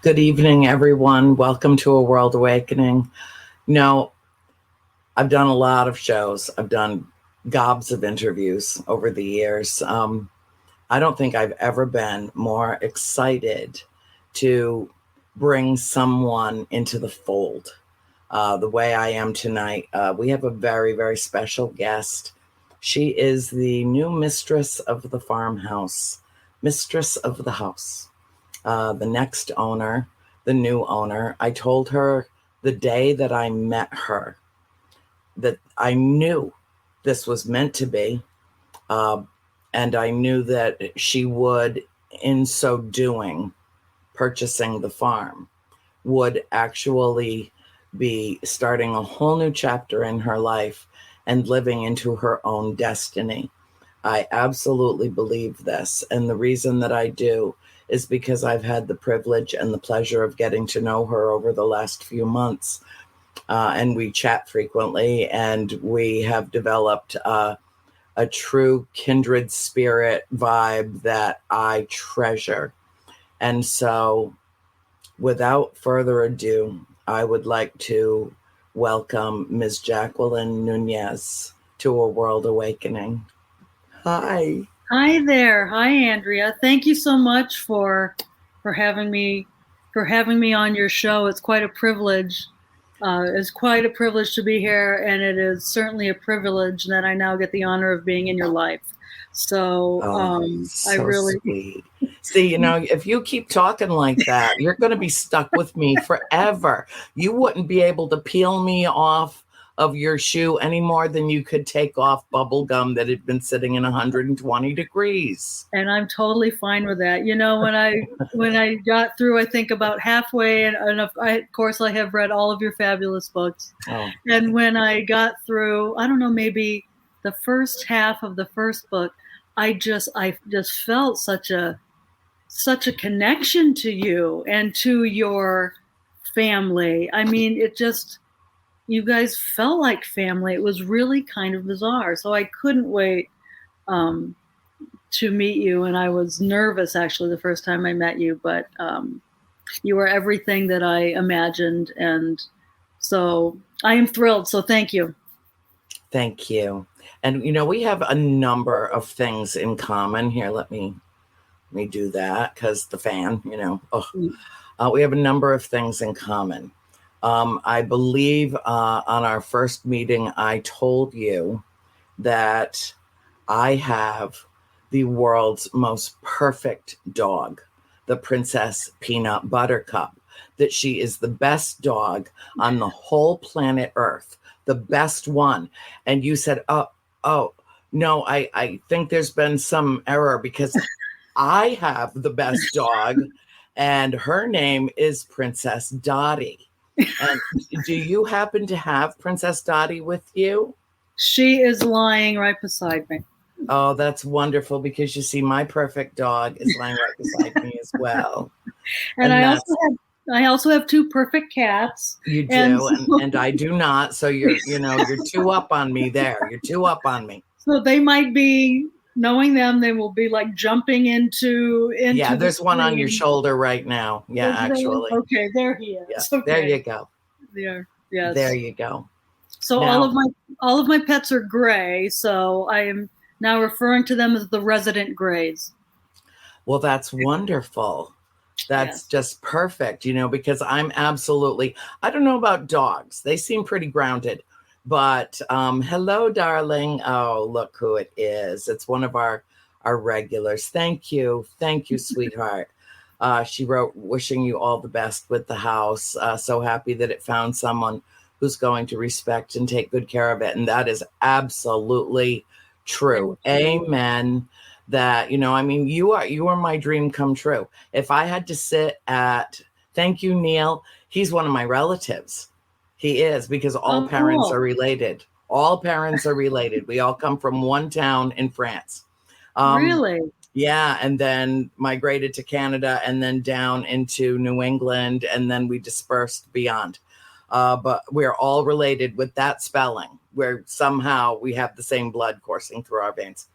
Good evening, everyone. Welcome to A World Awakening. You know, I've done a lot of shows. I've done gobs of interviews over the years. I don't think I've ever been more excited to bring someone into the fold the way I am tonight. We have a very, very special guest. She is the new mistress of the farmhouse, mistress of the house. The next owner, the new owner. I told her the day that I met her that I knew this was meant to be. Uh, and I knew that she would, in so doing, purchasing the farm, would actually be starting a whole new chapter in her life and living into her own destiny. I absolutely believe this. And the reason that I do is because I've had the privilege and the pleasure of getting to know her over the last few months. And we chat frequently, and we have developed a true kindred spirit vibe that I treasure. And so, without further ado, I would like to welcome Ms. Jacqueline Nunez to A World Awakening. Hi. Hi there. Hi, Andrea. Thank you so much for having me on your show. It's quite a privilege. It's quite a privilege to be here, and it is certainly a privilege that I now get the honor of being in your life. So, I really sweet. See, if you keep talking like that, you're going to be stuck with me forever. You wouldn't be able to peel me off of your shoe any more than you could take off bubble gum that had been sitting in 120 degrees. And I'm totally fine with that. When I got through, I think about halfway, and of course I have read all of your fabulous books. Oh. And when I got through, I don't know, maybe the first half of the first book, I just felt such a connection to you and to your family. I mean, you guys felt like family. It was really kind of bizarre. So I couldn't wait to meet you. And I was nervous, actually, the first time I met you. But you were everything that I imagined. And so I am thrilled. So thank you. Thank you. And, we have a number of things in common. Here, let me do that, because the fan, we have a number of things in common. I believe on our first meeting, I told you that I have the world's most perfect dog, the Princess Peanut Buttercup, that she is the best dog on the whole planet Earth, the best one. And you said, oh, no, I think there's been some error, because I have the best dog, and her name is Princess Dottie. And do you happen to have Princess Dottie with you? She is lying right beside me. Oh, that's wonderful, because you see, my perfect dog is lying right beside me as well. And I also have two perfect cats. You do, and I do not. So you're two up on me there. You're two up on me. So they might be, knowing them, they will be like jumping into yeah, there's one on your shoulder right now. Yeah, actually. Okay, there he is. Yeah, okay. There you go. There, yes. There you go. So now, all of my pets are gray, so I am now referring to them as the resident grays. Well, that's wonderful. That's just perfect, because I'm absolutely, I don't know about dogs. They seem pretty grounded. But hello, darling. Oh, look who it is. It's one of our regulars. Thank you. Thank you, sweetheart. She wrote, wishing you all the best with the house. So happy that it found someone who's going to respect and take good care of it. And that is absolutely true. Amen. That, you are my dream come true. If I had to sit at, thank you, Neil. He's one of my relatives. He is, because all parents are related. All parents are related. We all come from one town in France. Really? Yeah. And then migrated to Canada, and then down into New England. And then we dispersed beyond. But we're all related with that spelling, where somehow we have the same blood coursing through our veins.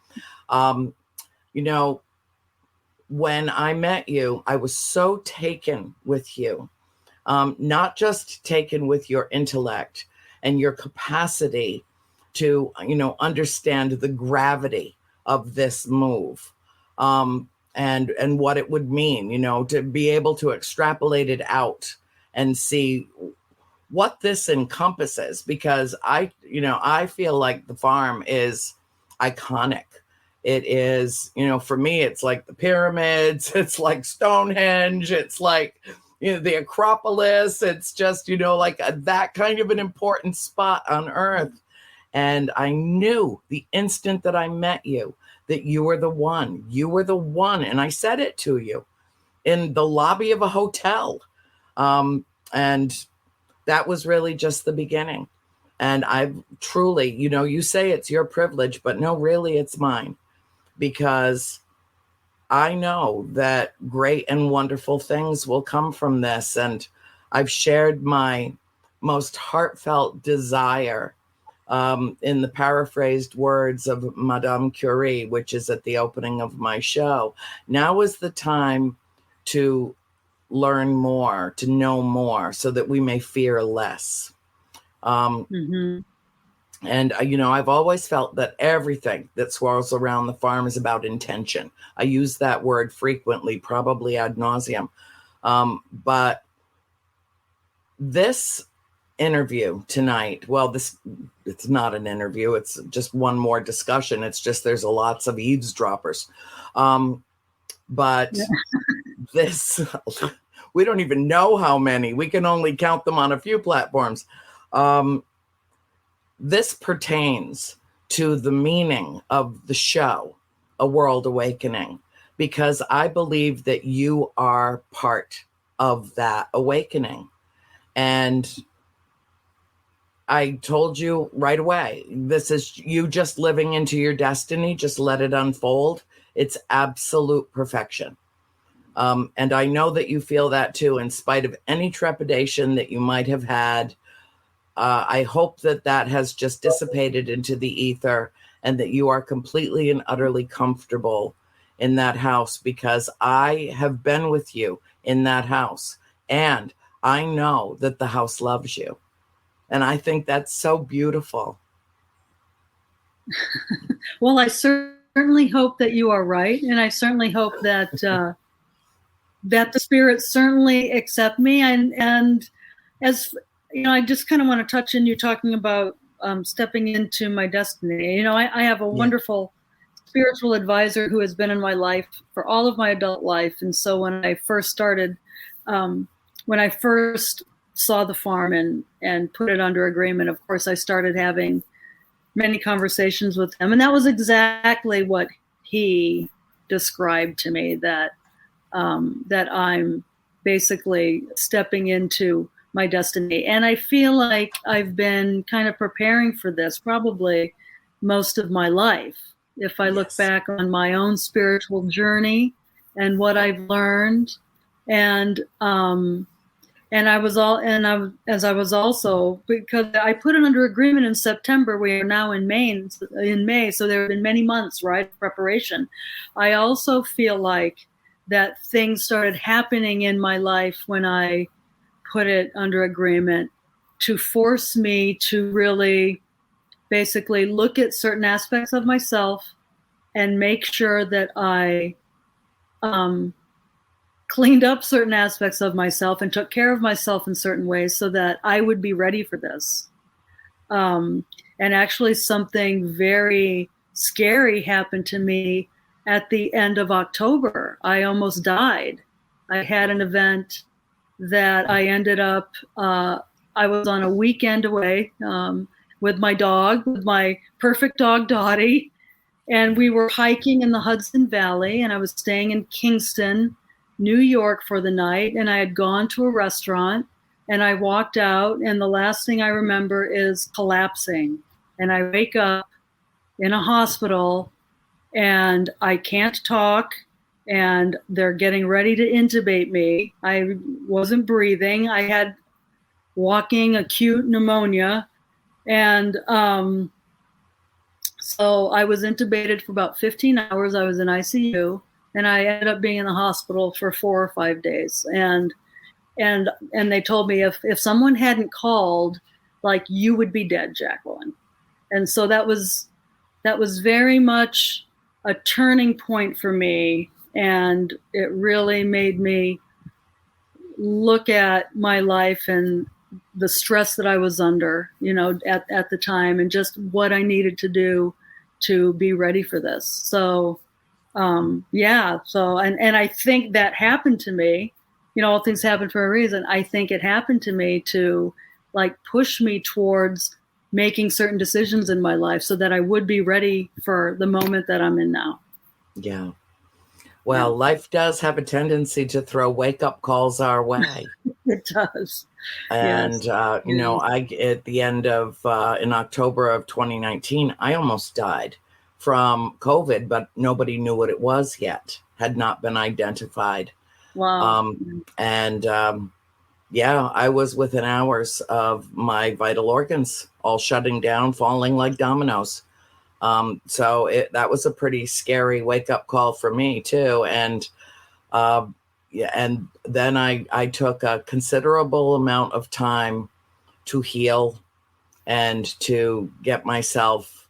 when I met you, I was so taken with you, not just taken with your intellect and your capacity to, understand the gravity of this move, and what it would mean, to be able to extrapolate it out and see what this encompasses, because I feel like the farm is iconic. It is, for me, it's like the pyramids, it's like Stonehenge, it's like, the Acropolis. It's just, like that kind of an important spot on earth. And I knew the instant that I met you that you were the one. You were the one. And I said it to you in the lobby of a hotel. And that was really just the beginning. And I've truly, you say it's your privilege, but no, really, it's mine, because I know that great and wonderful things will come from this. And I've shared my most heartfelt desire, in the paraphrased words of Madame Curie, which is at the opening of my show. Now is the time to learn more, to know more, so that we may fear less. Mm-hmm. And, I've always felt that everything that swirls around the farm is about intention. I use that word frequently, probably ad nauseum. But this interview tonight, well, it's not an interview. It's just one more discussion. It's just there's lots of eavesdroppers. But Yeah. this, we don't even know how many. We can only count them on a few platforms. This pertains to the meaning of the show, A World Awakening, because I believe that you are part of that awakening. And I told you right away, this is you just living into your destiny. Just let it unfold. It's absolute perfection. And I know that you feel that too, in spite of any trepidation that you might have had. I hope that has just dissipated into the ether, and that you are completely and utterly comfortable in that house, because I have been with you in that house, and I know that the house loves you. And I think that's so beautiful. Well, I certainly hope that you are right, and I certainly hope that that the spirits certainly accept me. And as I just kind of want to touch on you talking about stepping into my destiny. I have a wonderful spiritual advisor who has been in my life for all of my adult life. And so when I first started, when I first saw the farm and put it under agreement, of course, I started having many conversations with him. And that was exactly what he described to me, that I'm basically stepping into my destiny. And I feel like I've been kind of preparing for this probably most of my life. If I look back on my own spiritual journey and what I've learned, and I was also, because I put it under agreement in September, we are now in May, so there have been many months, right, of preparation. I also feel like that things started happening in my life when I put it under agreement, to force me to really basically look at certain aspects of myself and make sure that I cleaned up certain aspects of myself and took care of myself in certain ways so that I would be ready for this. And actually something very scary happened to me at the end of October. I almost died. I had an event that I ended up, I was on a weekend away with my dog, with my perfect dog, Dottie. And we were hiking in the Hudson Valley, and I was staying in Kingston, New York for the night. And I had gone to a restaurant, and I walked out, and the last thing I remember is collapsing. And I wake up in a hospital, and I can't talk, and they're getting ready to intubate me. I wasn't breathing. I had walking acute pneumonia. And so I was intubated for about 15 hours. I was in ICU. and I ended up being in the hospital for 4 or 5 days. And they told me if someone hadn't called, like, you would be dead, Jacqueline. And so that was very much a turning point for me, and it really made me look at my life and the stress that I was under, at the time, and just what I needed to do to be ready for this. So, and I think that happened to me. All things happen for a reason. I think it happened to me to, like, push me towards making certain decisions in my life so that I would be ready for the moment that I'm in now. Yeah. Well, life does have a tendency to throw wake-up calls our way. It does. And, yes. I, at the end of, in October of 2019, I almost died from COVID, but nobody knew what it was yet, had not been identified. Wow. I was within hours of my vital organs all shutting down, falling like dominoes. So that was a pretty scary wake-up call for me too. And and then I took a considerable amount of time to heal and to get myself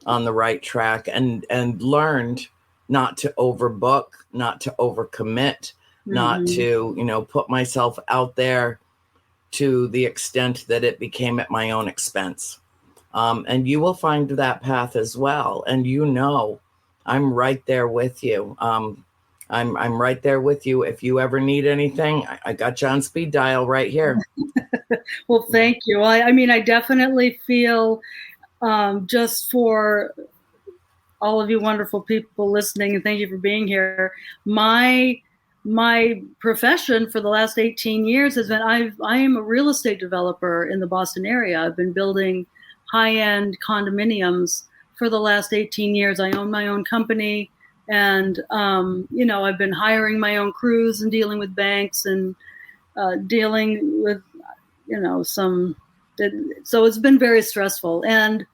on the right track, and learned not to overbook, not to overcommit, not to, put myself out there to the extent that it became at my own expense. And you will find that path as well. And I'm right there with you. I'm right there with you. If you ever need anything, I got you on speed dial right here. Well, thank you. I mean, I definitely feel, just for all of you wonderful people listening, and thank you for being here. My profession for the last 18 years has been, I am a real estate developer in the Boston area. I've been building high-end condominiums for the last 18 years. I own my own company, and I've been hiring my own crews and dealing with banks and dealing with so it's been very stressful. And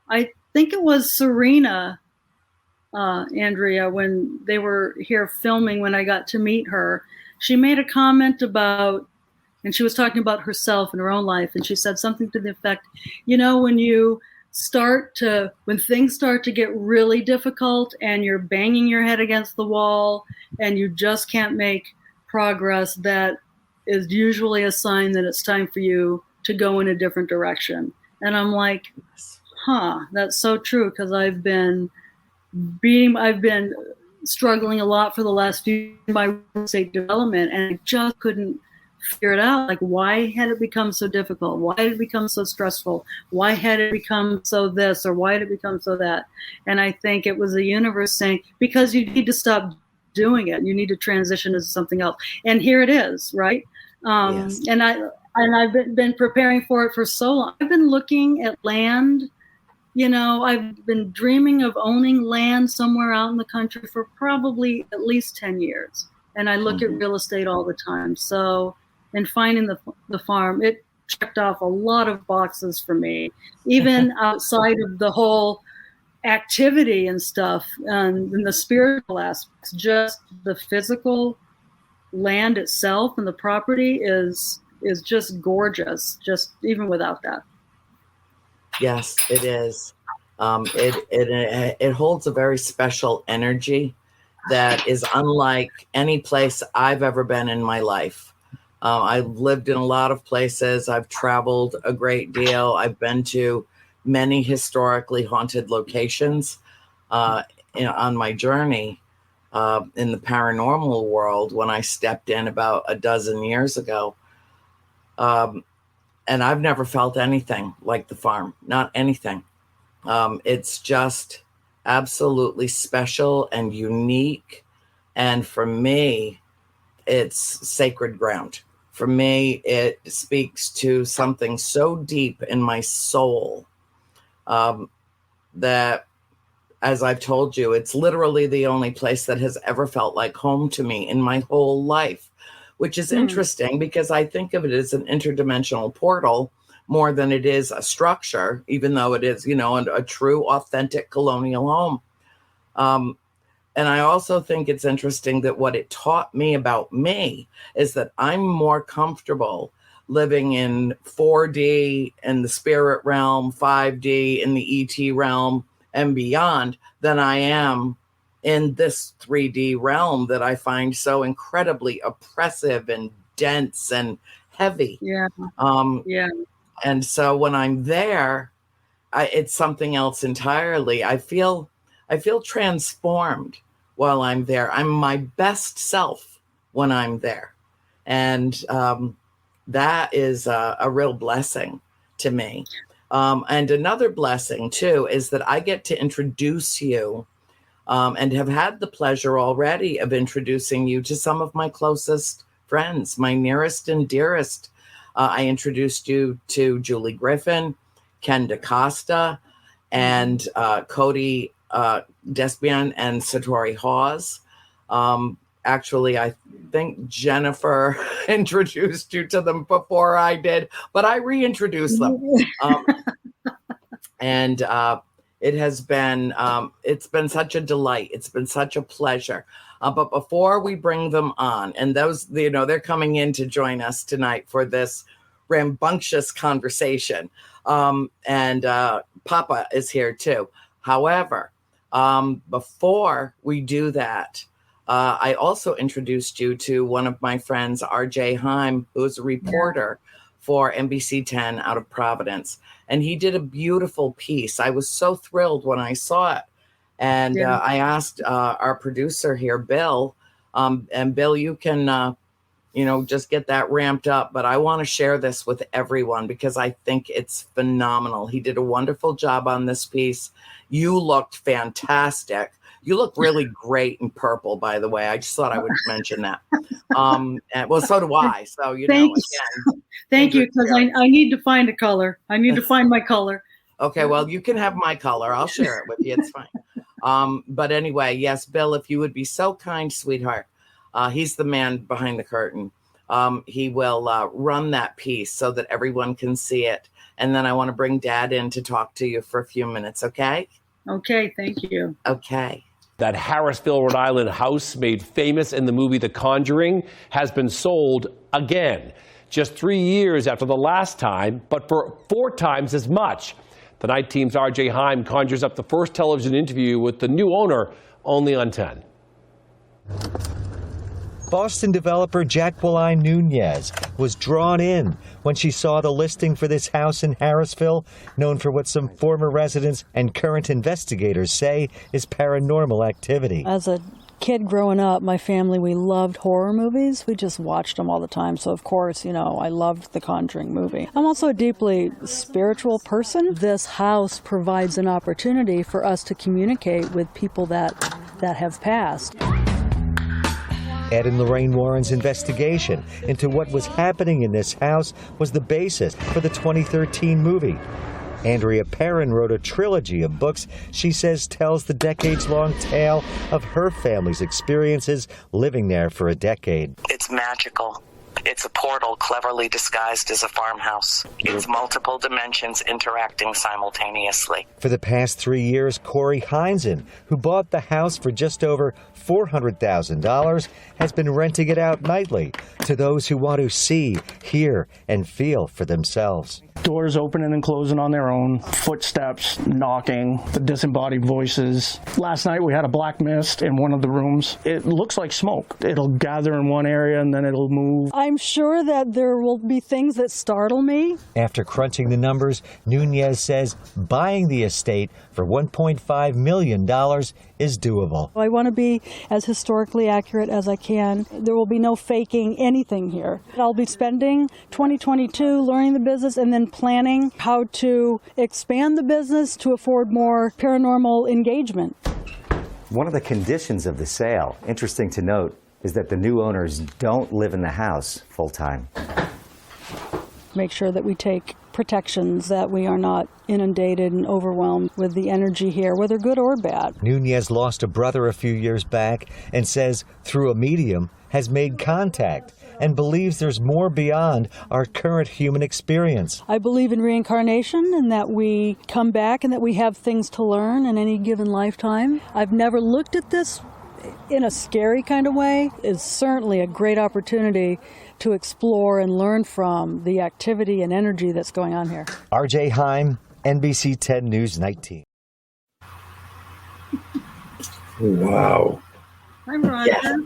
I think it was Serena, Andrea, when they were here filming, when I got to meet her, she made a comment about, and she was talking about herself and her own life, and she said something to the effect, when things start to get really difficult and you're banging your head against the wall and you just can't make progress, that is usually a sign that it's time for you to go in a different direction. And I'm like, that's so true, because I've been struggling a lot for the last few years in my real estate development, and I just couldn't figure it out. Like, why had it become so difficult? Why had it become so stressful? Why had it become so this, or why had it become so that? And I think it was the universe saying, because you need to stop doing it. You need to transition into something else. And here it is, right? Yes. And I've been preparing for it for so long. I've been looking at land. I've been dreaming of owning land somewhere out in the country for probably at least 10 years. And I look at real estate all the time. So, and finding the farm, it checked off a lot of boxes for me, even outside of the whole activity and stuff, and the spiritual aspects. Just the physical land itself and the property is just gorgeous, just even without that. Yes, it is. It holds a very special energy that is unlike any place I've ever been in my life. I've lived in a lot of places. I've traveled a great deal. I've been to many historically haunted locations on my journey in the paranormal world when I stepped in about a dozen years ago. And I've never felt anything like the farm, not anything. It's just absolutely special and unique. And for me, it's sacred ground. For me, it speaks to something so deep in my soul that, as I've told you, it's literally the only place that has ever felt like home to me in my whole life, which is interesting because I think of it as an interdimensional portal more than it is a structure, even though it is, a true, authentic colonial home. And I also think it's interesting that what it taught me about me is that I'm more comfortable living in 4D in the spirit realm, 5D in the ET realm, and beyond than I am in this 3D realm that I find so incredibly oppressive and dense and heavy. Yeah. Yeah. And so when I'm there, it's something else entirely. I feel transformed while I'm there. I'm my best self when I'm there. And that is a real blessing to me. And another blessing, too, is that I get to introduce you and have had the pleasure already of introducing you to some of my closest friends, my nearest and dearest. I introduced you to Julie Griffin, Ken DaCosta, and Cody Despian and Satori Hawes. Actually, I think Jennifer introduced you to them before I did, but I reintroduced them. And it has been, it's been such a delight. It's been such a pleasure. But before we bring them on, and those, they're coming in to join us tonight for this rambunctious conversation. And Papa is here too. However, before we do that, I also introduced you to one of my friends, RJ Heim, who is a reporter for NBC 10 out of Providence. And he did a beautiful piece. I was so thrilled when I saw it. And I asked our producer here, Bill, and Bill, you can, just get that ramped up. But I want to share this with everyone because I think it's phenomenal. He did a wonderful job on this piece. You looked fantastic. You look really great in purple, by the way. I just thought I would mention that. And, well, so do I. So, Thank you, because I need to find a color. I need to find my color. Okay, well, you can have my color. I'll share it with you. It's fine. But anyway, yes, Bill, if you would be so kind, sweetheart. He's the man behind the curtain. He will run that piece so that everyone can see it. And then I want to bring Dad in to talk to you for a few minutes, okay? Okay, thank you. Okay. That Harrisville, Rhode Island house made famous in the movie The Conjuring has been sold again. Just 3 years after the last time, but for 4 times as much. The Night Team's RJ Heim conjures up the first television interview with the new owner, only on 10. Boston developer Jacqueline Nunez was drawn in when she saw the listing for this house in Harrisville, known for what some former residents and current investigators say is paranormal activity. As a kid growing up, my family, we loved horror movies. We just watched them all the time. So, of course, I loved the Conjuring movie. I'm also a deeply spiritual person. This house provides an opportunity for us to communicate with people that have passed. Ed and Lorraine Warren's investigation into what was happening in this house was the basis for the 2013 movie. Andrea Perrin wrote a trilogy of books she says tells the decades-long tale of her family's experiences living there for a decade. It's magical. It's a portal cleverly disguised as a farmhouse. It's multiple dimensions interacting simultaneously. For the past 3 years, Corey Heinzen, who bought the house for just over $400,000, has been renting it out nightly to those who want to see, hear, and feel for themselves. Doors opening and closing on their own, footsteps, knocking, the disembodied voices. Last night we had a black mist in one of the rooms. It looks like smoke. It'll gather in one area and then it'll move. I'm sure that there will be things that startle me. After crunching the numbers, Nunez says buying the estate for $1.5 million is doable. I want to be as historically accurate as I can. There will be no faking anything here. I'll be spending 2022 learning the business and then planning how to expand the business to afford more paranormal engagement. One of the conditions of the sale, interesting to note, is that the new owners don't live in the house full-time. Make sure that we take protections, that we are not inundated and overwhelmed with the energy here, whether good or bad. Nunez lost a brother a few years back and says through a medium has made contact and believes there's more beyond our current human experience. I believe in reincarnation and that we come back and that we have things to learn in any given lifetime. I've never looked at this in a scary kind of way, is certainly a great opportunity to explore and learn from the activity and energy that's going on here. RJ Heim, NBC 10 News 19. Wow. Hi, Roger. Yes.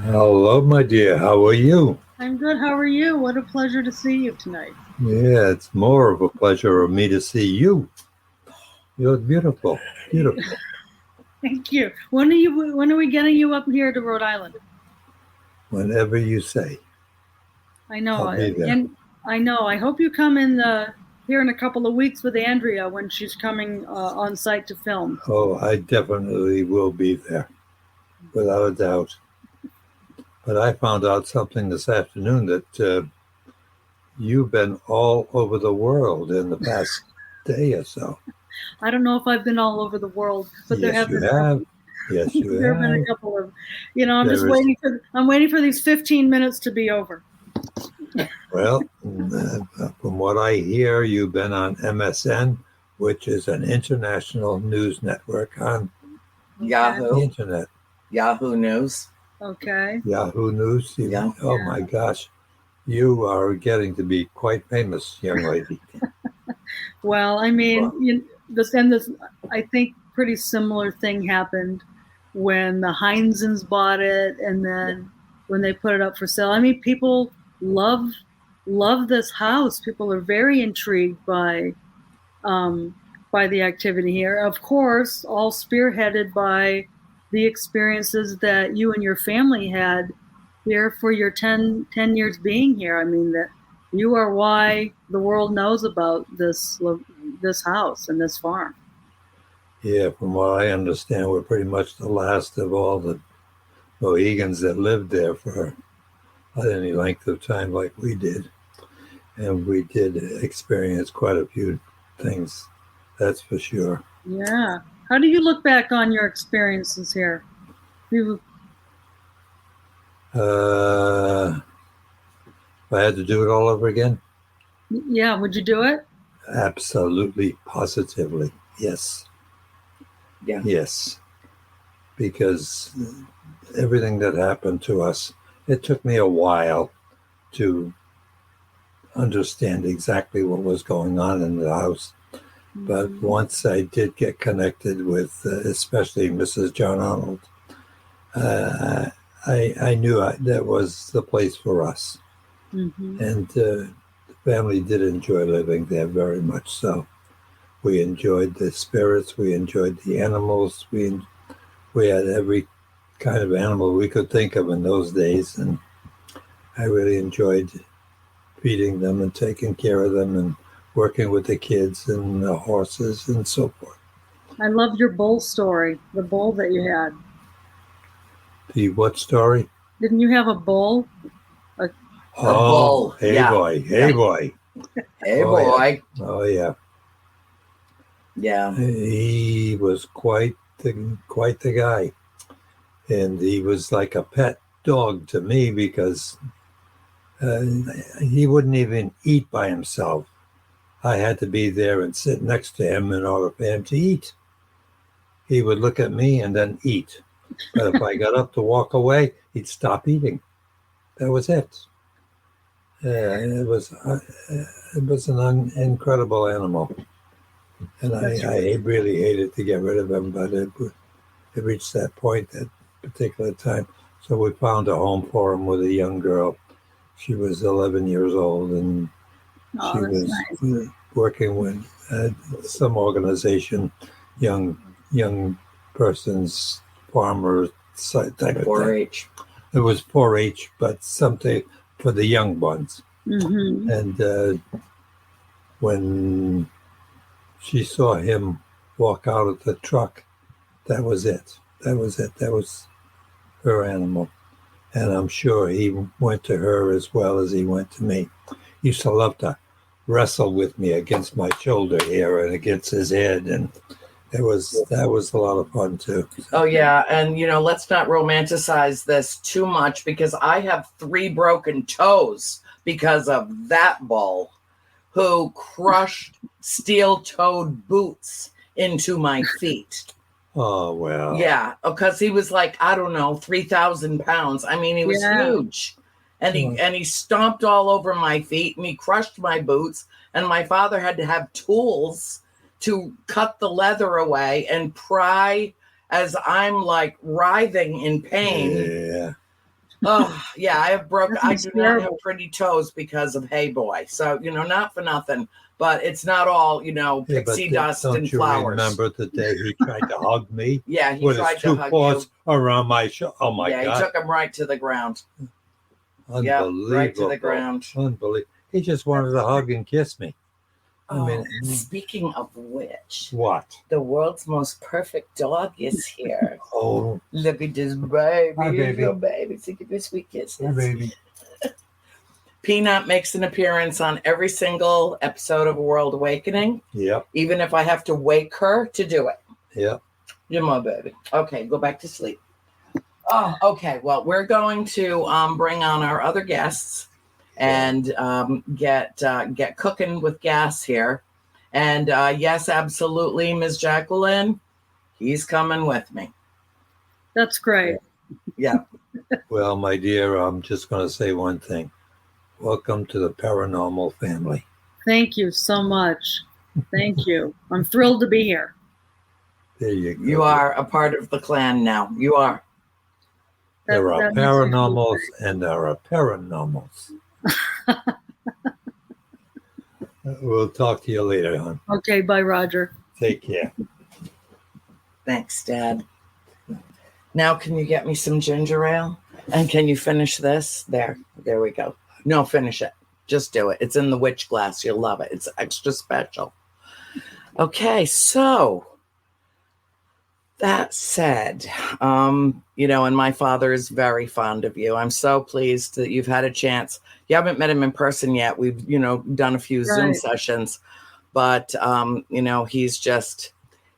Hello, my dear. How are you? I'm good. How are you? What a pleasure to see you tonight. Yeah, it's more of a pleasure of me to see you. You're beautiful. Beautiful. Thank you. When are we getting you up here to Rhode Island? Whenever you say. I know. I'll be there. And I know. I hope you come in here in a couple of weeks with Andrea when she's coming on site to film. Oh, I definitely will be there, without a doubt. But I found out something this afternoon that you've been all over the world in the past day or so. I don't know if I've been all over the world, but there Yes, have you been. have. Yes, you There have been have. a couple of. I'm There just is- waiting for these 15 minutes to be over. Well, from what I hear, you've been on MSN, which is an international news network on the Yahoo. internet. Yahoo News. Okay. Yahoo News. Yeah. Oh my gosh. You are getting to be quite famous, young lady. Well, I mean, Wow. this I think pretty similar thing happened when the Heinzens bought it, and then when they put it up for sale. I mean, people love this house. People are very intrigued by the activity here. Of course, all spearheaded by the experiences that you and your family had here for your 10 years being here. I mean, that you are why the world knows about this house and this farm. Yeah, from what I understand, we're pretty much the last of all the Mohegans that lived there for any length of time like we did. And we did experience quite a few things, that's for sure. Yeah. How do you look back on your experiences here? If I had to do it all over again? Yeah, would you do it? Absolutely, positively, yes. Yeah. Yes. Because everything that happened to us, it took me a while to understand exactly what was going on in the house. But once I did get connected with, especially Mrs. John Arnold, I knew that was the place for us. Mm-hmm. And the family did enjoy living there very much so. We enjoyed the spirits, we enjoyed the animals, we had every kind of animal we could think of in those days, and I really enjoyed feeding them and taking care of them and working with the kids and the horses and so forth. I love your bull story, the bull that you had. The what story? Didn't you have a bull? Oh, bull, hey yeah. boy, hey Yeah. boy. Hey, Oh, boy. Oh yeah. Yeah. He was quite the guy, and he was like a pet dog to me because he wouldn't even eat by himself. I had to be there and sit next to him in order for him to eat. He would look at me and then eat, but if I got up to walk away, he'd stop eating. That was it. It was an incredible animal. And I really hated to get rid of him, but it reached that point at a particular time. So we found a home for him with a young girl. She was 11 years old, and she was nice. working with some organization, young persons, farmers, type of thing. 4-H. It was 4-H, but something for the young ones. Mm-hmm. And when she saw him walk out of the truck, that was it. That was her animal. And I'm sure he went to her as well as he went to me. He used to love to wrestle with me against my shoulder here and against his head. And that was a lot of fun too. Oh, yeah. And, let's not romanticize this too much because I have 3 broken toes because of that bull who crushed steel-toed boots into my feet. Oh, well. Yeah, because he was like, I don't know, 3,000 pounds. I mean, he was huge. And he stomped all over my feet and he crushed my boots. And my father had to have tools to cut the leather away and pry as I'm like writhing in pain. Yeah. Oh, yeah, I do not have pretty toes because of Hey Boy. So, not for nothing, but it's not all, pixie dust and flowers. Don't you remember the day he tried to hug me? Yeah, he with tried his to two hug paws around my shoulder. Oh, my God. Yeah, he took him right to the ground. Unbelievable. Yep, right to the ground. Unbelievable. He just wanted to hug and kiss me. I mean, speaking of which, what? The world's most perfect dog is here. Oh, look at this baby. Hi, baby. Your baby. So give you sweet kisses. Hi, baby. Peanut makes an appearance on every single episode of A World Awakening. Yep. Even if I have to wake her to do it. Yep. You're my baby. Okay, go back to sleep. Oh, okay. Well, we're going to bring on our other guests and get cooking with gas here. And yes, absolutely, Ms. Jacqueline, he's coming with me. That's great. Yeah. Well, my dear, I'm just going to say one thing. Welcome to the paranormal family. Thank you so much. Thank you. I'm thrilled to be here. There you go. You are a part of the clan now. You are. There are paranormals and there are paranormals. We'll talk to you later, hon. Okay, bye, Roger. Take care. Thanks, Dad. Now, can you get me some ginger ale? And can you finish this? There we go. No, finish it. Just do it. It's in the witch glass. You'll love it. It's extra special. Okay, so that said, and my father is very fond of you. I'm so pleased that you've had a chance. You haven't met him in person yet. We've, done a few Zoom sessions, but,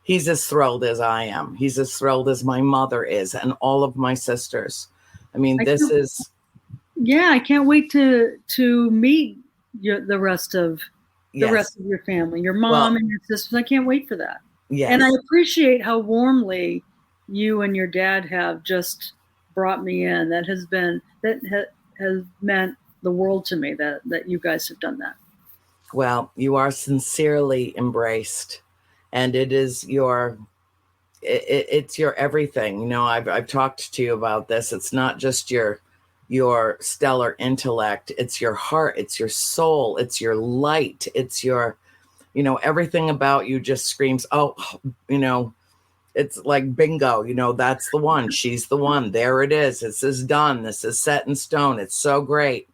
he's as thrilled as I am. He's as thrilled as my mother is and all of my sisters. I mean, I can't wait to meet the rest of your family, your mom and your sisters. I can't wait for that. Yes. And I appreciate how warmly you and your dad have just brought me in. That has meant the world to me that you guys have done that. Well, you are sincerely embraced, and it is it's your everything. I've talked to you about this. It's not just your stellar intellect. It's your heart. It's your soul. It's your light. It's your, everything about you just screams, it's like bingo, that's the one. She's the one. There it is. This is done. This is set in stone. It's so great.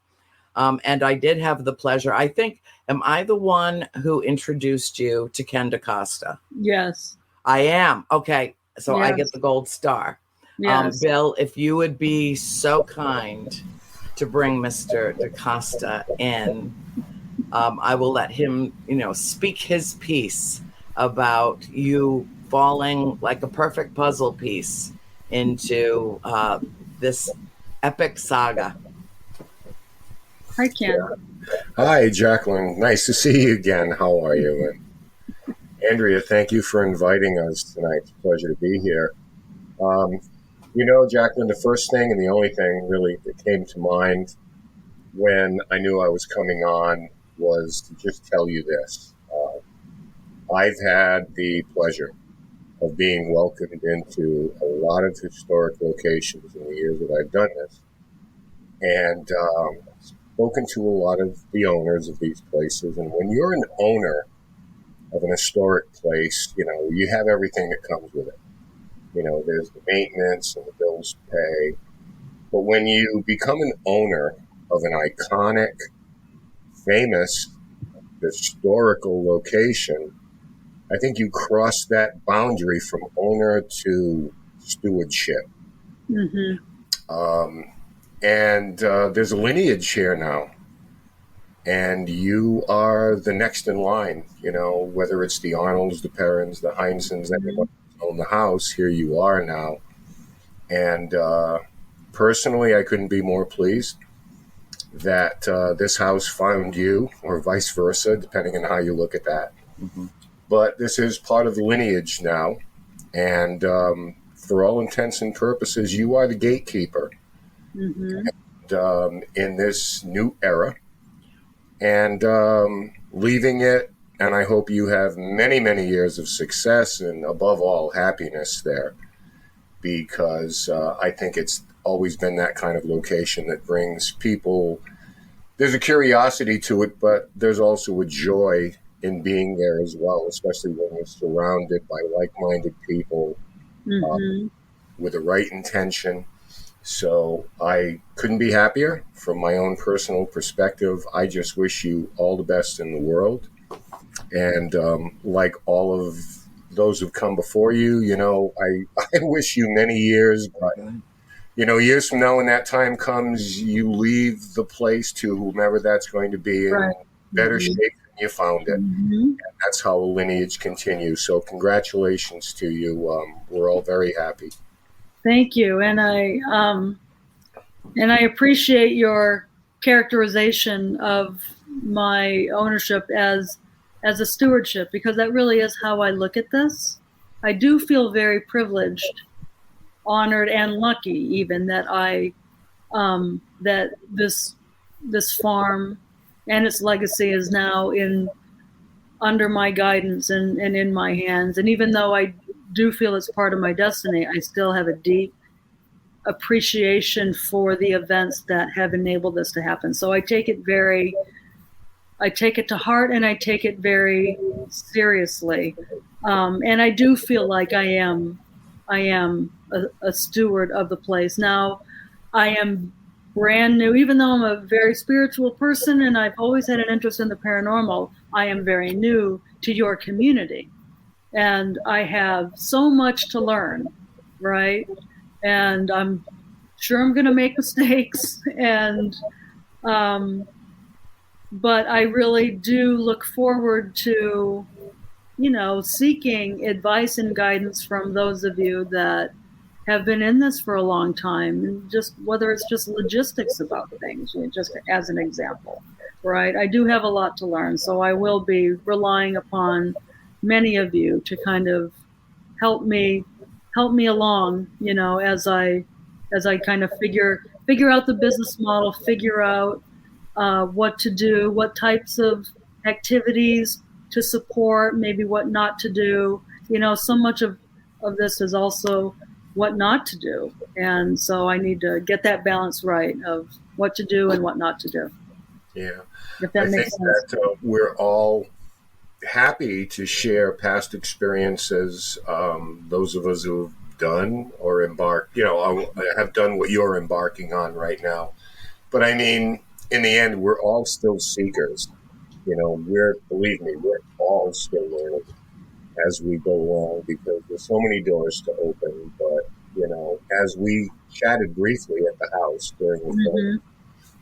And I did have the pleasure. I think, am I the one who introduced you to Ken DaCosta? Yes. I am. Okay. So yes. I get the gold star. Yes. Bill, if you would be so kind to bring Mr. DaCosta in, I will let him, speak his piece about you falling like a perfect puzzle piece into this epic saga. Hi, Ken. Hi, Jacqueline. Nice to see you again. How are you? And Andrea, thank you for inviting us tonight. It's a pleasure to be here. Jacqueline, the first thing and the only thing really that came to mind when I knew I was coming on was to just tell you this. I've had the pleasure of being welcomed into a lot of historic locations in the years that I've done this. And spoken to a lot of the owners of these places. And when you're an owner of an historic place, you have everything that comes with it. There's the maintenance and the bills to pay. But when you become an owner of an iconic, famous, historical location, I think you cross that boundary from owner to stewardship. Mm-hmm. And there's a lineage here now. And you are the next in line, whether it's the Arnolds, the Perrins, the Heinsons, anyone who's owned the house, here you are now. And personally, I couldn't be more pleased that this house found you, or vice versa, depending on how you look at that. Mm-hmm. But this is part of the lineage now. And for all intents and purposes, you are the gatekeeper in this new era. And leaving it, and I hope you have many, many years of success and above all happiness there, because I think it's always been that kind of location that brings people. There's a curiosity to it, but there's also a joy in being there as well, especially when you're surrounded by like-minded people with the right intention. So I couldn't be happier from my own personal perspective. I just wish you all the best in the world. And like all of those who've come before you, you know, I wish you many years, but, you know, years from now when that time comes, you leave the place to whomever that's going to be in better shape than you found it. And that's how the lineage continues. So congratulations to you. We're all very happy. Thank you, and I appreciate your characterization of my ownership as a stewardship, because that really is how I look at this. I do feel very privileged, honored, and lucky even that that this farm and its legacy is now under my guidance and in my hands. And even though I do feel it's part of my destiny, I still have a deep appreciation for the events that have enabled this to happen. So I take it to heart, and I take it very seriously. And I do feel like I am a steward of the place. Now, I am brand new, even though I'm a very spiritual person and I've always had an interest in the paranormal, I am very new to your community. And I have so much to learn, right? And I'm sure I'm going to make mistakes. But I really do look forward to, you know, seeking advice and guidance from those of you that have been in this for a long time, and just whether it's just logistics about things, you know, just as an example, right? I do have a lot to learn, so I will be relying upon many of you to kind of help me along, you know, as I kind of figure out the business model, figure out what to do, what types of activities to support, maybe what not to do. You know, so much of this is also what not to do. And so I need to get that balance right of what to do and what not to do. Yeah. If that makes sense. That we're all happy to share past experiences. Those of us who have done or embarked, you know, have done what you're embarking on right now. But I mean, in the end, we're all still seekers. You know, believe me, we're all still learning as we go along, because there's so many doors to open. But, you know, as we chatted briefly at the house during the film,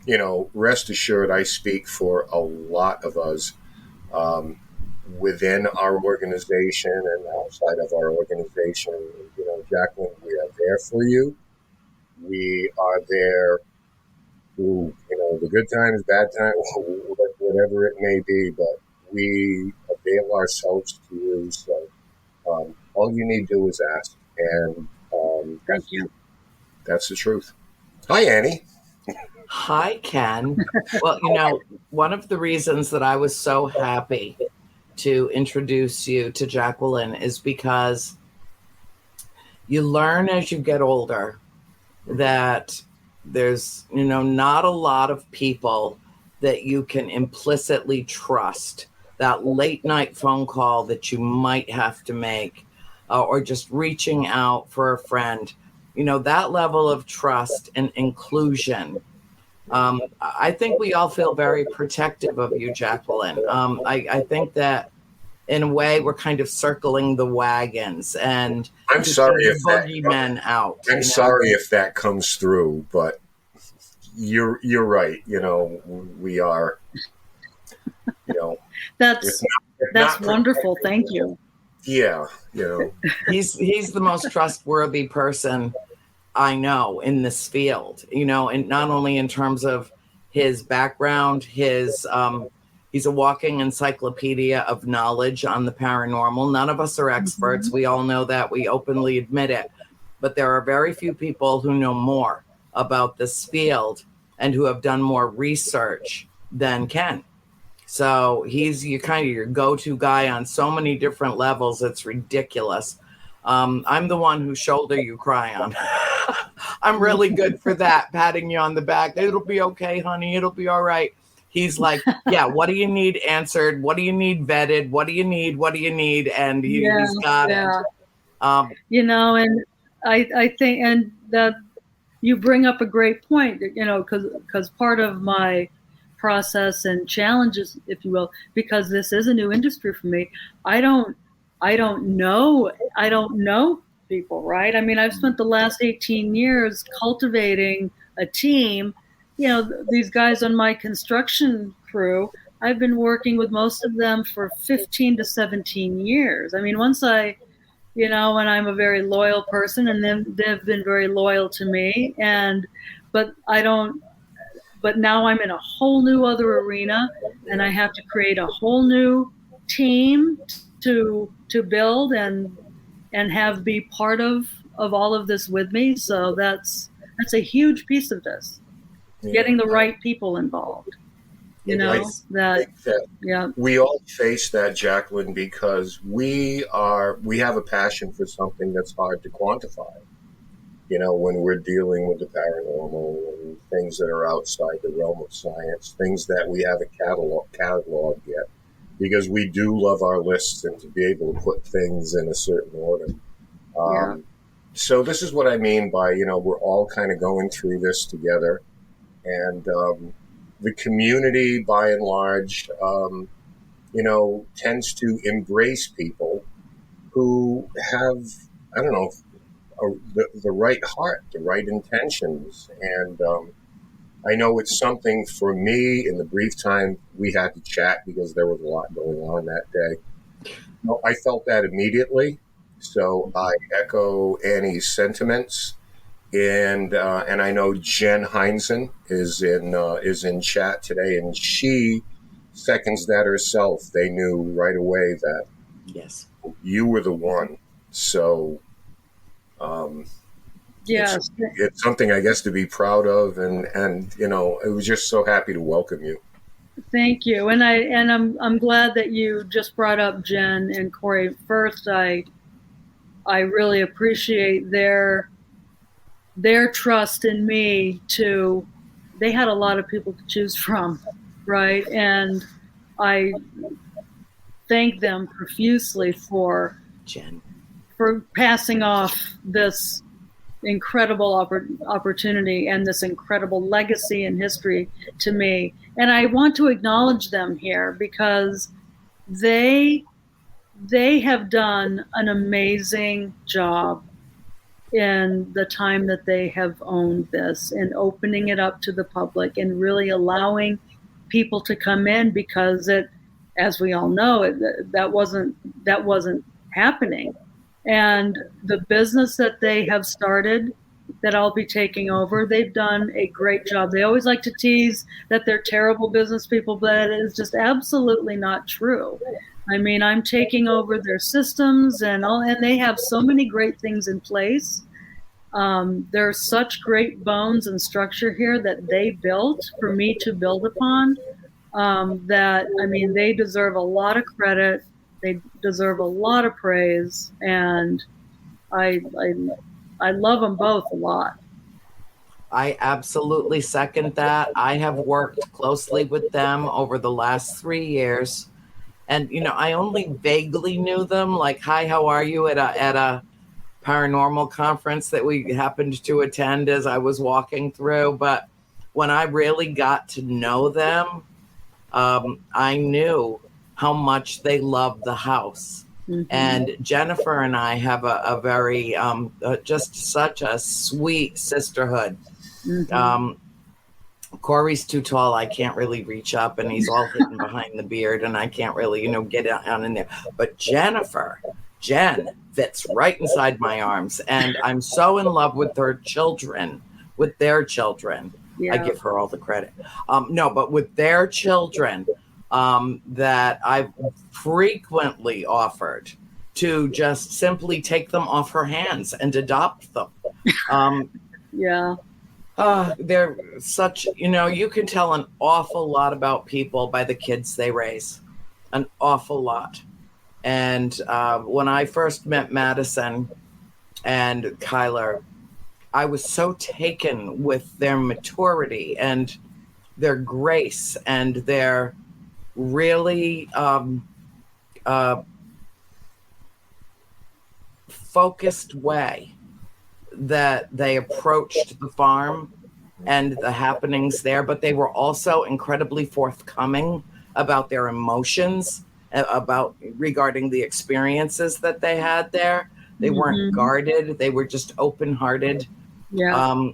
you know, rest assured, I speak for a lot of us within our organization and outside of our organization. You know, Jacqueline, we are there for you. We are there through, you know, the good times, bad times, whatever it may be, but we avail ourselves to you. So all you need to do is ask. And thank you. That's the truth. Hi, Annie. Hi, Ken. Well, you know, one of the reasons that I was so happy to introduce you to Jacqueline is because you learn as you get older that there's, you know, not a lot of people that you can implicitly trust. That late night phone call that you might have to make, or just reaching out for a friend, you know, that level of trust and inclusion. I think we all feel very protective of you, Jacqueline. I think that in a way we're kind of circling the wagons, and I'm sorry if boogeymen out. I'm sorry if that comes through, but you're right. You know, we are. You know, that's wonderful. Thank you. Yeah, you know, he's the most trustworthy person I know in this field, you know, and not only in terms of his background, his, He's a walking encyclopedia of knowledge on the paranormal. None of us are experts. We all know that. We openly admit it. But there are very few people who know more about this field and who have done more research than Ken. So he's your go-to guy on so many different levels. It's ridiculous. I'm the one whose shoulder you cry on. I'm really good for that, patting you on the back. It'll be okay, honey. It'll be all right. He's like, yeah, what do you need answered? What do you need vetted? What do you need? What do you need? And he's got it. And I think, and that you bring up a great point, because part of my process and challenges, if you will, because this is a new industry for me, I don't know people, right? I mean, I've spent the last 18 years cultivating a team. These guys on my construction crew, I've been working with most of them for 15 to 17 years. I mean, once and I'm a very loyal person, and they've been very loyal to me. But now I'm in a whole new other arena, and I have to create a whole new team to build and have be part of all of this with me. So that's a huge piece of this. Getting the right people involved. We all face that, Jacqueline, because we have a passion for something that's hard to quantify. When we're dealing with the paranormal and things that are outside the realm of science, things that we haven't cataloged yet, because we do love our lists and to be able to put things in a certain order. So this is what I mean by, we're all kind of going through this together. And the community, by and large, tends to embrace people who have, the right heart, the right intentions. And I know it's something for me in the brief time we had to chat, because there was a lot going on that day. I felt that immediately. So I echo Annie's sentiments. And I know Jen Heinzen is in chat today, and she seconds that herself. They knew right away that you were the one. So it's something, I guess, to be proud of, and I was just so happy to welcome you. Thank you, and I'm glad that you just brought up Jen and Corey. First, I really appreciate their trust in me they had a lot of people to choose from, right? And I thank them profusely for passing off this incredible opportunity and this incredible legacy and history to me. And I want to acknowledge them here, because they have done an amazing job in the time that they have owned this and opening it up to the public and really allowing people to come in, because as we all know, that wasn't happening. And the business that they have started, that I'll be taking over, they've done a great job. They always like to tease that they're terrible business people, but it is just absolutely not true. I mean, I'm taking over their systems and they have so many great things in place. There's such great bones and structure here that they built for me to build upon, that, I mean, they deserve a lot of credit. They deserve a lot of praise, and I love them both a lot. I absolutely second that. I have worked closely with them over the last 3 years. And, I only vaguely knew them, like, hi, how are you, at a paranormal conference that we happened to attend as I was walking through. But when I really got to know them, I knew how much they loved the house. Mm-hmm. And Jennifer and I have a very, just such a sweet sisterhood. Mm-hmm. Corey's too tall. I can't really reach up, and he's all hidden behind the beard, and I can't really, get on in there. But Jen fits right inside my arms, and I'm so in love with their children. Yeah. I give her all the credit. No, but with their children, that I've frequently offered to just simply take them off her hands and adopt them. Yeah. They're such, you can tell an awful lot about people by the kids they raise, an awful lot. And when I first met Madison and Kyler, I was so taken with their maturity and their grace and their really focused way that they approached the farm and the happenings there, but they were also incredibly forthcoming about their emotions, about regarding the experiences that they had there. They weren't guarded, they were just open-hearted. Yeah.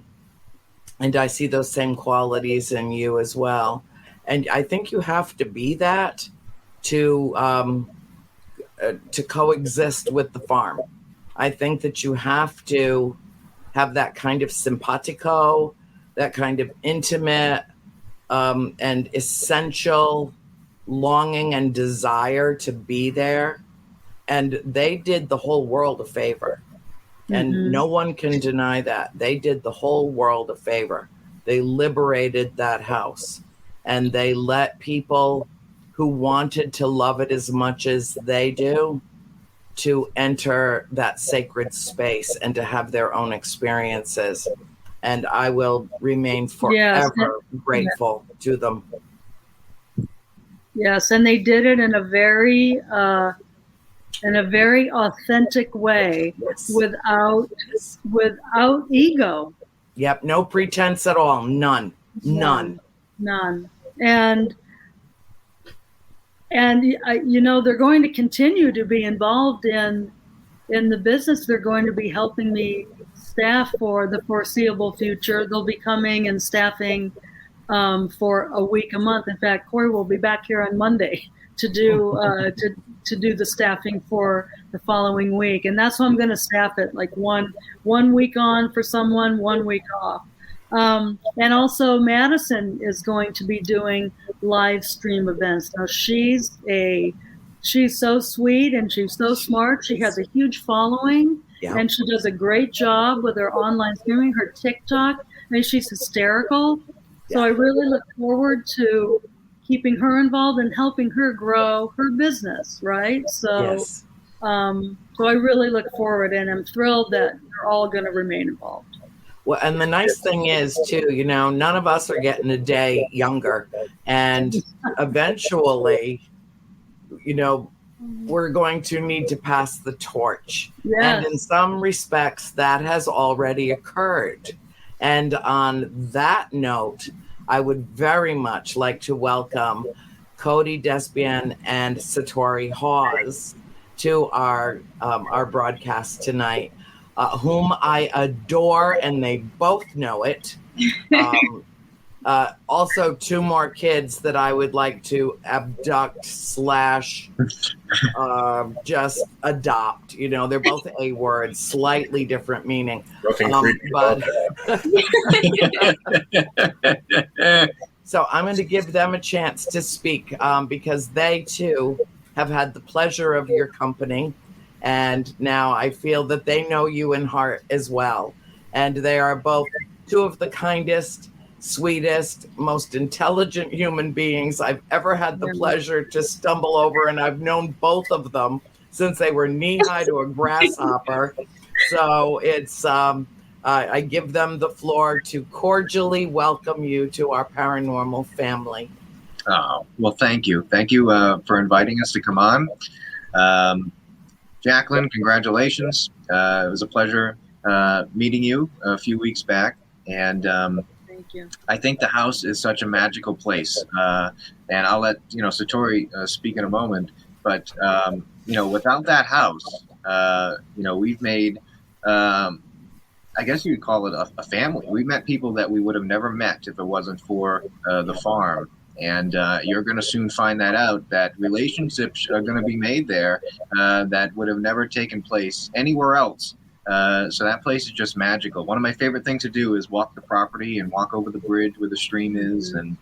And I see those same qualities in you as well. And I think you have to be that to coexist with the farm. I think that you have to have that kind of simpatico, that kind of intimate and essential longing and desire to be there. And they did the whole world a favor. And no one can deny that. They did the whole world a favor. They liberated that house. And they let people who wanted to love it as much as they do to enter that sacred space and to have their own experiences. And I will remain forever grateful to them. Yes, and they did it in a very authentic way, without ego. Yep, no pretense at all. None. And they're going to continue to be involved in the business. They're going to be helping me staff for the foreseeable future. They'll be coming and staffing for a week, a month. In fact, Corey will be back here on Monday to do to do the staffing for the following week, and that's how I'm going to staff it, like one week on for someone, 1 week off. And also Madison is going to be doing live stream events. Now she's so sweet and she's so smart. She has a huge following, and she does a great job with her online streaming, her TikTok. I mean, she's hysterical. So I really look forward to keeping her involved and helping her grow her business, right? So, so I really look forward, and I'm thrilled that they're all going to remain involved. Well, and the nice thing is too, none of us are getting a day younger, and eventually, we're going to need to pass the torch. And in some respects, that has already occurred. And on that note, I would very much like to welcome Cody Despian and Satori Hawes to our broadcast tonight, whom I adore, and they both know it. Also, two more kids that I would like to abduct / just adopt. They're both A words, slightly different meaning. But so I'm going to give them a chance to speak because they too have had the pleasure of your company. And now I feel that they know you in heart as well. And they are both two of the kindest, sweetest, most intelligent human beings I've ever had the pleasure to stumble over. And I've known both of them since they were knee-high to a grasshopper. So it's, I give them the floor to cordially welcome you to our paranormal family. Oh, well, thank you. Thank you for inviting us to come on. Jacqueline, congratulations. It was a pleasure meeting you a few weeks back. And thank you. I think the house is such a magical place. And I'll let Satori speak in a moment. But, without that house, we've made, I guess you'd call it a family. We met people that we would have never met if it wasn't for the farm. And you're going to soon find that out, that relationships are going to be made there that would have never taken place anywhere else. So that place is just magical. One of my favorite things to do is walk the property and walk over the bridge where the stream is, and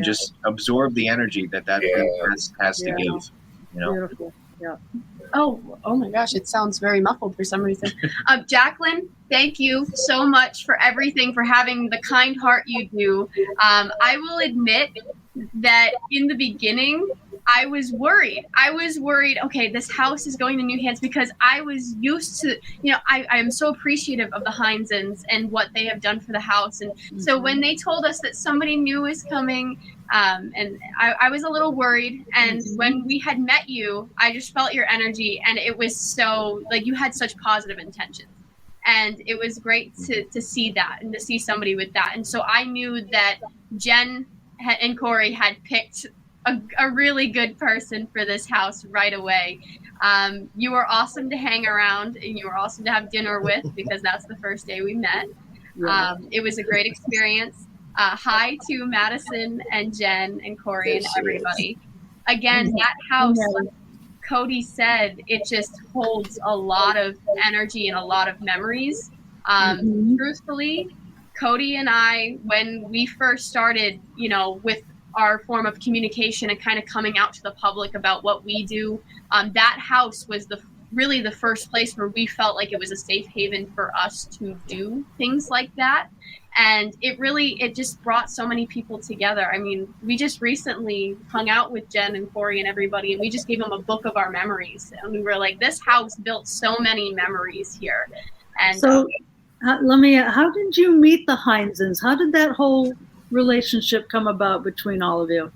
just absorb the energy that place has to give. You know? Beautiful. Yeah. Oh my gosh, it sounds very muffled for some reason. Jacqueline, thank you so much for everything, for having the kind heart you do. I will admit that in the beginning, I was worried. Okay, this house is going to new hands, because I was used to, I am so appreciative of the Heinzens and what they have done for the house. And so when they told us that somebody new is coming, and I was a little worried. And when we had met you, I just felt your energy, and it was so, like, you had such positive intentions. And it was great to see that, and to see somebody with that. And so I knew that Jen and Corey had picked a really good person for this house right away. You were awesome to hang around, and you were awesome to have dinner with, because that's the first day we met. It was a great experience. Hi to Madison and Jen and Corey and everybody. Again, that house, like Cody said, it just holds a lot of energy and a lot of memories. Truthfully, Cody and I, when we first started, with our form of communication and kind of coming out to the public about what we do, that house was really the first place where we felt like it was a safe haven for us to do things like that. And it just brought so many people together. I mean, we just recently hung out with Jen and Corey and everybody, and we just gave them a book of our memories. And we were like, this house built so many memories here. And so how did you meet the Heinzens? How did that whole relationship come about between all of you?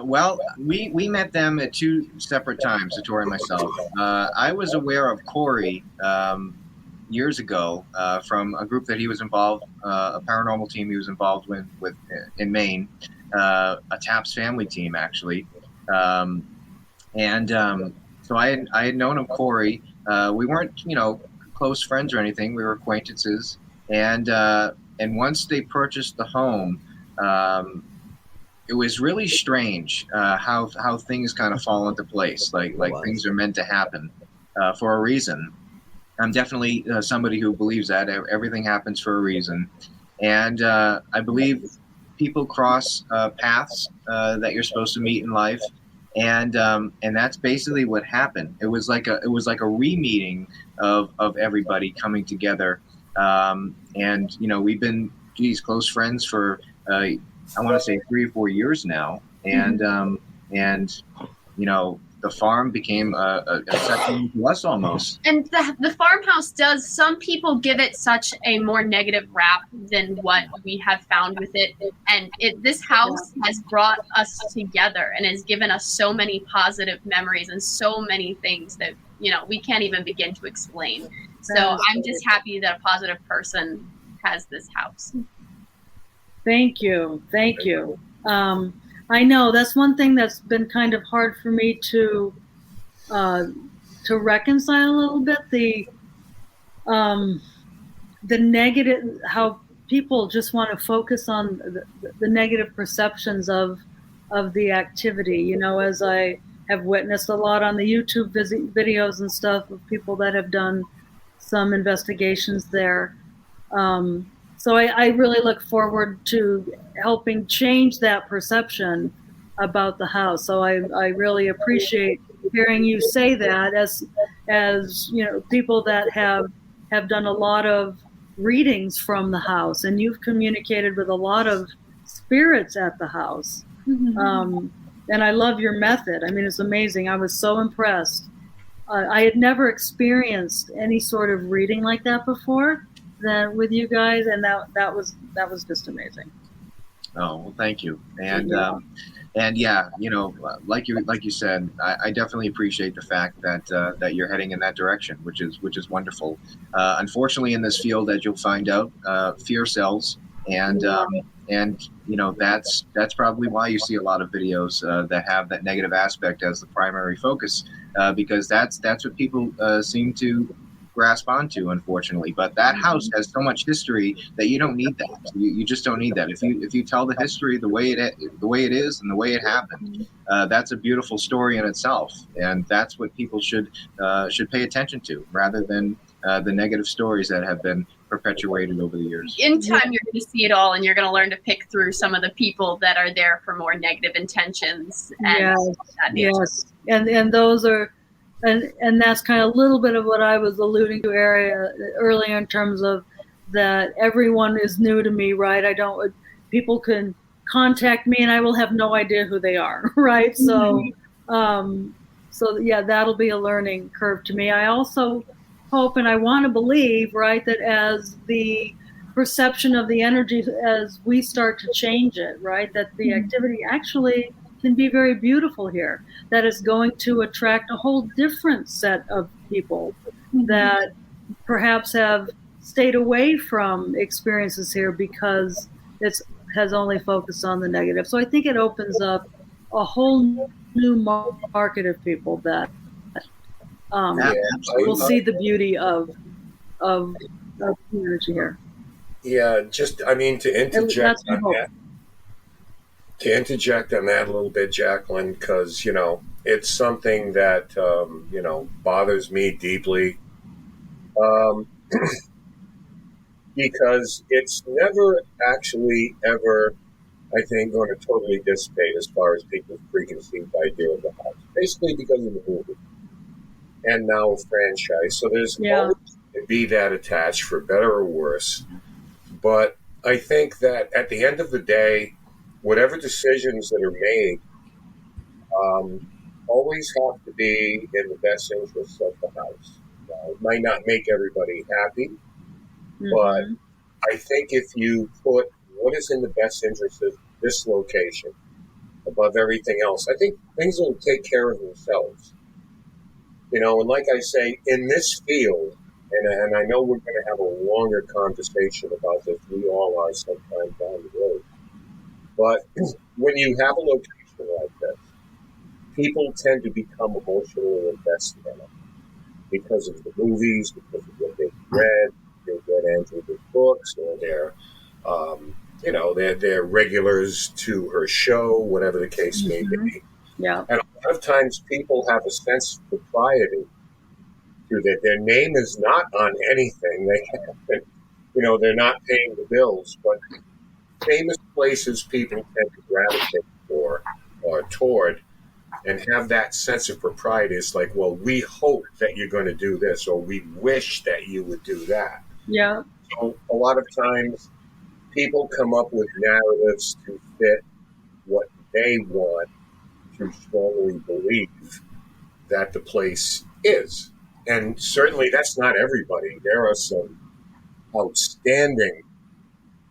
Well, we met them at two separate times, Satori and myself. I was aware of Corey years ago from a group that he was involved, a paranormal team he was involved with in Maine, a TAPS family team, actually. So I had known of Corey. We weren't, close friends or anything. We were acquaintances. And once they purchased the home, it was really strange how things kind of fall into place. Like things are meant to happen for a reason. I'm definitely somebody who believes that everything happens for a reason. And I believe people cross paths that you're supposed to meet in life. And that's basically what happened. It was like a re-meeting of everybody coming together. And we've been close friends for I want to say 3 or 4 years now, and the farm became a second to us almost. And the farmhouse does, some people give it such a more negative rap than what we have found with it. And this house has brought us together and has given us so many positive memories and so many things that, we can't even begin to explain. So I'm just happy that a positive person has this house. Thank you. I know that's one thing that's been kind of hard for me to reconcile a little bit. The negative, how people just want to focus on the negative perceptions of the activity. As I have witnessed a lot on the YouTube videos and stuff of people that have done some investigations there. So I really look forward to helping change that perception about the house. So I really appreciate hearing you say that as people that have done a lot of readings from the house, and you've communicated with a lot of spirits at the house. And I love your method. I mean, it's amazing. I was so impressed. I had never experienced any sort of reading like that before. With you guys, and that was just amazing. Oh, well, thank you. And yeah, like you said, I definitely appreciate the fact that you're heading in that direction, which is wonderful. Unfortunately, in this field, as you'll find out, fear sells, and that's probably why you see a lot of videos that have that negative aspect as the primary focus, because that's what people seem to grasp onto, unfortunately. But that house has so much history that you don't need that. You just don't need that. If you tell the history the way it is and the way it happened, that's a beautiful story in itself, and that's what people should pay attention to, rather than the negative stories that have been perpetuated over the years. In time, you're going to see it all, and you're going to learn to pick through some of the people that are there for more negative intentions. And yes. And those are, and that's kind of a little bit of what I was alluding to earlier in terms of that everyone is new to me, right? People can contact me and I will have no idea who they are, right? Mm-hmm. So yeah, that'll be a learning curve to me. I also hope and I want to believe, right, that as the perception of the energy, as we start to change it, right, that the activity actually can be very beautiful here, that it's going to attract a whole different set of people that perhaps have stayed away from experiences here because it has only focused on the negative. So I think it opens up a whole new market of people that will see the beauty of energy here. Yeah, just I mean to interject on that a little bit, Jacqueline, because it's something that bothers me deeply, because it's never actually ever, I think, going to totally dissipate as far as people's preconceived idea of the house, basically because of the movie and now a franchise. So there's always going to be that attached, for better or worse. But I think that at the end of the day, whatever decisions that are made always have to be in the best interests of the house. It might not make everybody happy, but I think if you put what is in the best interest of this location above everything else, I think things will take care of themselves. And like I say, in this field, and I know we're going to have a longer conversation about this, we all are sometime down the road, but when you have a location like this, people tend to become emotionally invested in it because of the movies, because of what they've read, they've read Andrew's books, or they're regulars to her show, whatever the case may be. Yeah. And a lot of times people have a sense of propriety to that. Their name is not on anything. They have, they're not paying the bills, but famous places people tend to gravitate for or toward and have that sense of propriety. It's like, well, we hope that you're going to do this, or we wish that you would do that. Yeah. So a lot of times people come up with narratives to fit what they want to strongly believe that the place is. And certainly that's not everybody. There are some outstanding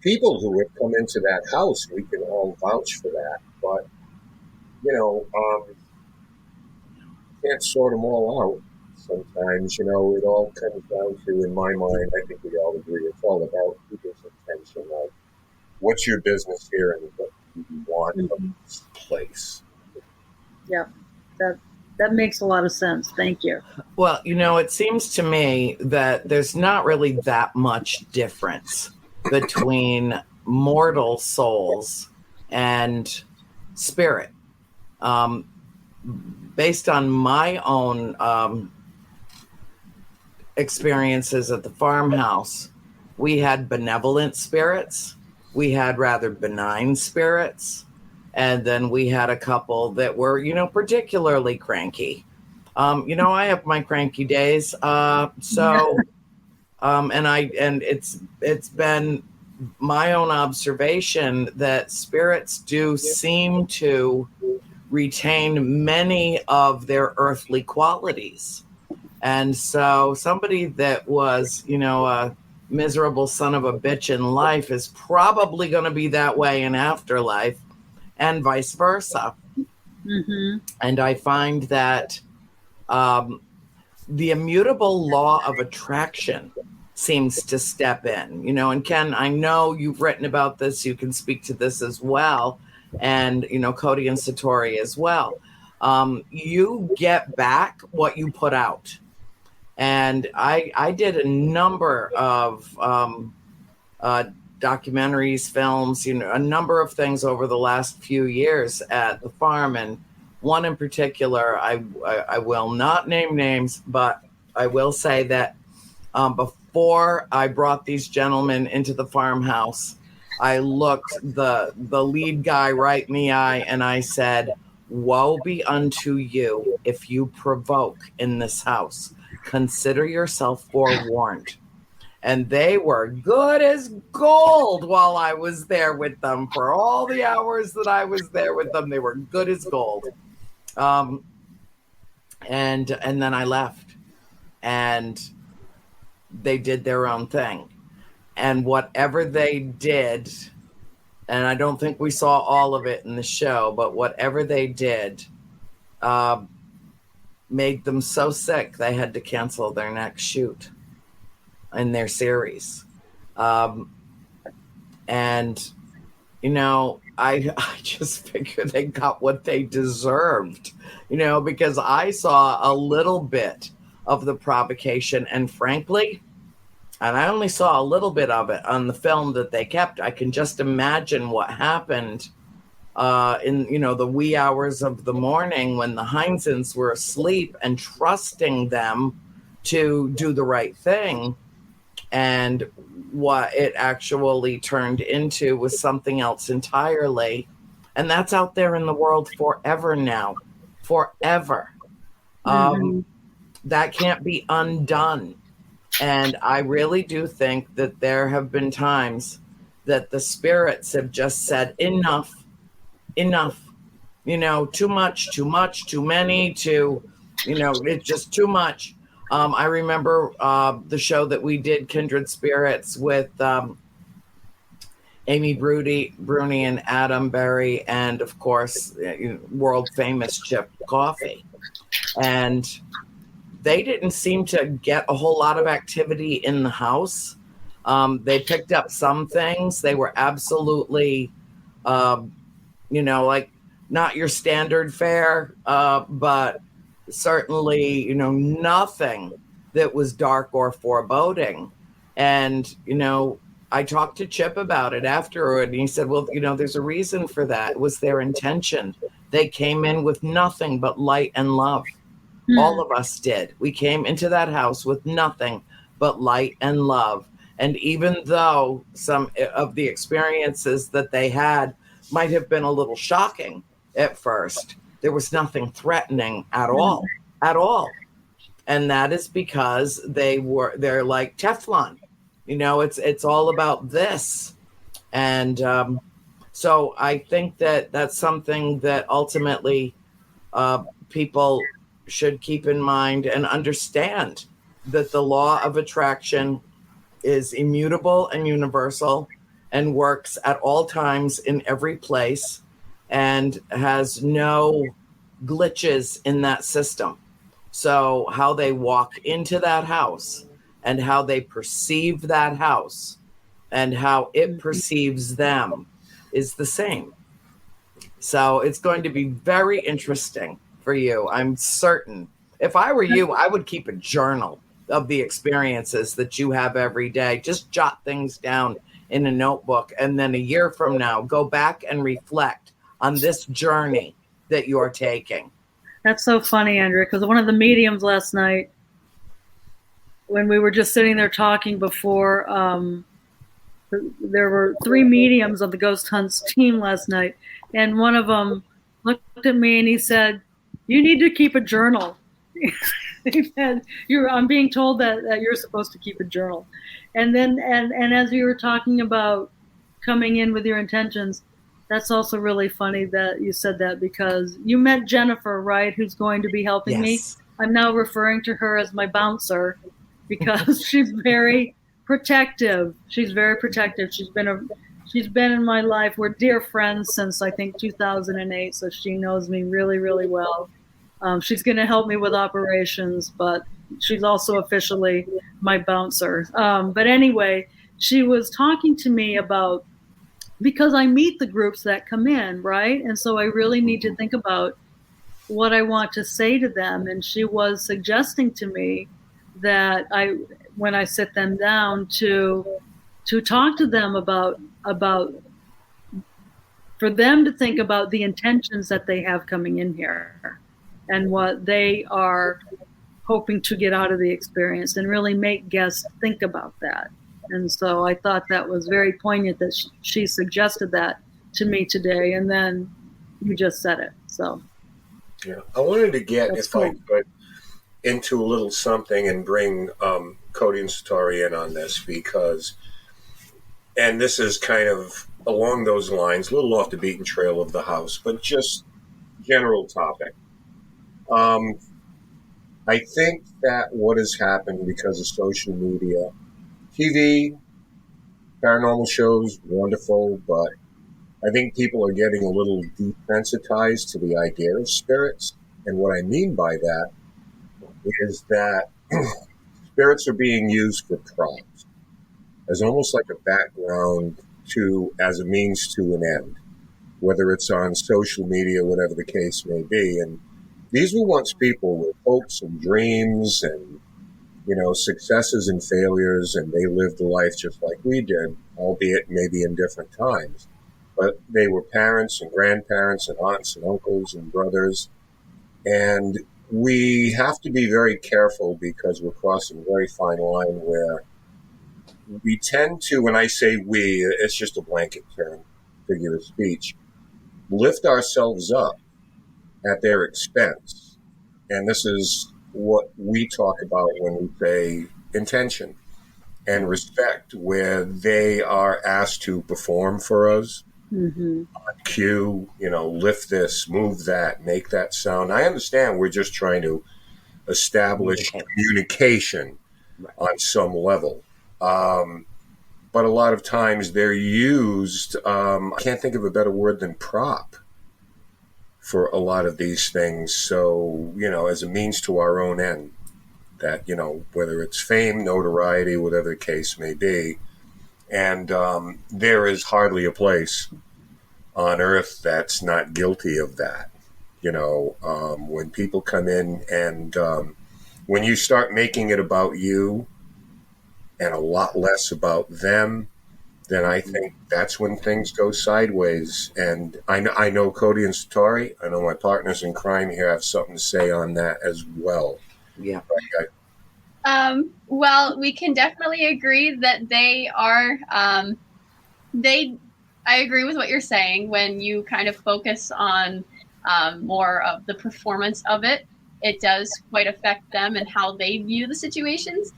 people who have come into that house. We can all vouch for that. But, can't sort them all out. Sometimes, it all comes down to, in my mind, I think we all agree, it's all about people's intention. Like, what's your business here and what do you want from this place? Yeah, that makes a lot of sense. Thank you. Well, it seems to me that there's not really that much difference between mortal souls and spirit. Based on my own experiences at the farmhouse, we had benevolent spirits, we had rather benign spirits, and then we had a couple that were, particularly cranky. I have my cranky days, and it's been my own observation that spirits do seem to retain many of their earthly qualities. And so somebody that was, a miserable son of a bitch in life is probably going to be that way in afterlife, and vice versa. And I find that the immutable law of attraction seems to step in, and Ken, I know you've written about this, you can speak to this as well, and Cody and Satori as well. You get back what you put out, and I did a number of documentaries, films, a number of things over the last few years at the farm, and one in particular, I will not name names, but I will say that Before I brought these gentlemen into the farmhouse, I looked the lead guy right in the eye and I said, "Woe be unto you if you provoke in this house. Consider yourself forewarned." And they were good as gold while I was there with them. For all the hours that I was there with them, they were good as gold. And then I left, and they did their own thing. And whatever they did, and I don't think we saw all of it in the show, but whatever they did made them so sick they had to cancel their next shoot in their series. And, you know, I just figure they got what they deserved, you know, because I saw a little bit of the provocation, and frankly, and I only saw a little bit of it on the film that they kept. I can just imagine what happened in, you know, the wee hours of the morning when the Heinzens were asleep and trusting them to do the right thing. And what it actually turned into was something else entirely. And that's out there in the world forever now. Forever. That can't be undone. And I really do think that there have been times that the spirits have just said, enough, you know, too much, too many, it's just too much. I remember the show that we did, Kindred Spirits, with Amy Bruni and Adam Berry, and of course, world famous Chip Coffey. And they didn't seem to get a whole lot of activity in the house. They picked up some things. They were absolutely, like not your standard fare, but certainly, nothing that was dark or foreboding. And, I talked to Chip about it afterward, and he said, well, there's a reason for that. It was their intention. They came in with nothing but light and love. All of us did. We came into that house with nothing but light and love. And even though some of the experiences that they had might have been a little shocking at first, there was nothing threatening at all. And that is because they're like Teflon. It's all about this. And so I think that that's something that ultimately people should keep in mind and understand, that the law of attraction is immutable and universal and works at all times in every place and has no glitches in that system. So how they walk into that house and how they perceive that house and how it perceives them is the same. So it's going to be very interesting for you. I'm certain. If I were you, I would keep a journal of the experiences that you have every day. Just jot things down in a notebook. And then a year from now, go back and reflect on this journey that you're taking. That's so funny, Andrea, because one of the mediums last night, when we were just sitting there talking before, there were 3 mediums of the Ghost Hunts team last night. And one of them looked at me and he said, "You need to keep a journal." He said, "I'm being told that you're supposed to keep a journal." And then, and as you were talking about coming in with your intentions, that's also really funny that you said that, because you met Jennifer, right, who's going to be helping me. I'm now referring to her as my bouncer because she's very protective. She's very protective. She's been in my life. We're dear friends since I think 2008, so she knows me really, really well. She's going to help me with operations, but she's also officially my bouncer. But anyway, she was talking to me about, because I meet the groups that come in, right? And so I really need to think about what I want to say to them. And she was suggesting to me that when I sit them down, to talk to them about for them to think about the intentions that they have coming in here and what they are hoping to get out of the experience, and really make guests think about that. And so I thought that was very poignant that she suggested that to me today, and then you just said it. So yeah, I wanted to get, that's if cool. I could, into a little something and bring Cody and Satori in on this, because, and this is kind of along those lines, a little off the beaten trail of the house, but just general topic. I think that what has happened because of social media, TV, paranormal shows, wonderful, but I think people are getting a little desensitized to the idea of spirits. And what I mean by that is that spirits are being used for props, as almost like a background as a means to an end, whether it's on social media, whatever the case may be. And these were once people with hopes and dreams and, successes and failures, and they lived a life just like we did, albeit maybe in different times. But they were parents and grandparents and aunts and uncles and brothers. And we have to be very careful, because we're crossing a very fine line where we tend to, when I say we, it's just a blanket term, figure of speech, lift ourselves up at their expense. And this is what we talk about when we say intention and respect, where they are asked to perform for us. Mm-hmm. On cue, lift this, move that, make that sound. I understand we're just trying to establish communication on some level. But a lot of times they're used, I can't think of a better word than prop for a lot of these things. So, as a means to our own end, that, whether it's fame, notoriety, whatever the case may be. And there is hardly a place on earth that's not guilty of that. When people come in and when you start making it about you and a lot less about them, then I think that's when things go sideways. And I know Cody and Satori, I know my partners in crime here have something to say on that as well. Yeah. Well, we can definitely agree that they are, I agree with what you're saying. When you kind of focus on more of the performance of it, it does quite affect them and how they view the situations.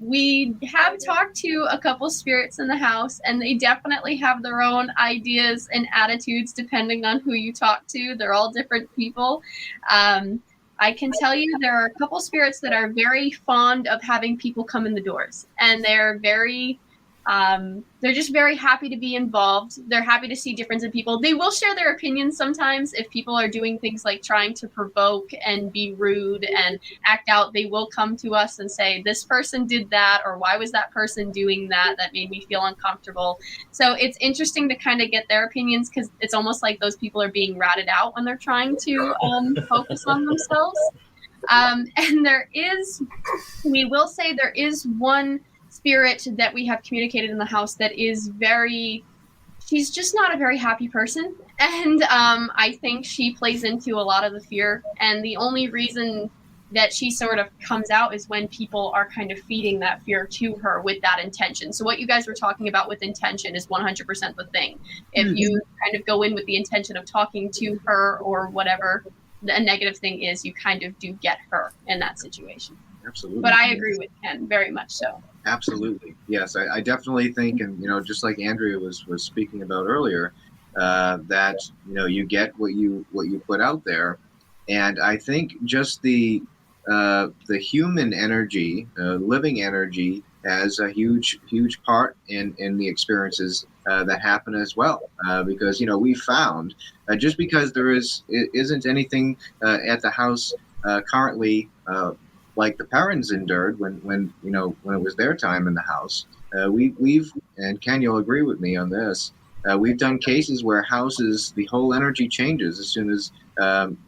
We have talked to a couple spirits in the house, and they definitely have their own ideas and attitudes depending on who you talk to. They're all different people. I can tell you there are a couple spirits that are very fond of having people come in the doors, and they're just very happy to be involved. They're happy to see difference in people. They will share their opinions sometimes if people are doing things like trying to provoke and be rude and act out. They will come to us and say, this person did that, or why was that person doing that? That made me feel uncomfortable. So it's interesting to kind of get their opinions, because it's almost like those people are being ratted out when they're trying to focus on themselves. And we will say there is one spirit that we have communicated in the house that is she's just not a very happy person. And I think she plays into a lot of the fear. And the only reason that she sort of comes out is when people are kind of feeding that fear to her with that intention. So what you guys were talking about with intention is 100% the thing. If you kind of go in with the intention of talking to her or whatever the negative thing is, you kind of do get her in that situation. Absolutely. But I agree with Ken, very much so. Absolutely. Yes, I definitely think, and just like Andrea was speaking about earlier, that you get what you put out there. And I think just the human energy, living energy, has a huge part in the experiences that happen as well. Because we found just because there isn't anything at the house currently like the parents endured when it was their time in the house. We've, and Ken, you'll agree with me on this, we've done cases where houses, the whole energy changes as soon as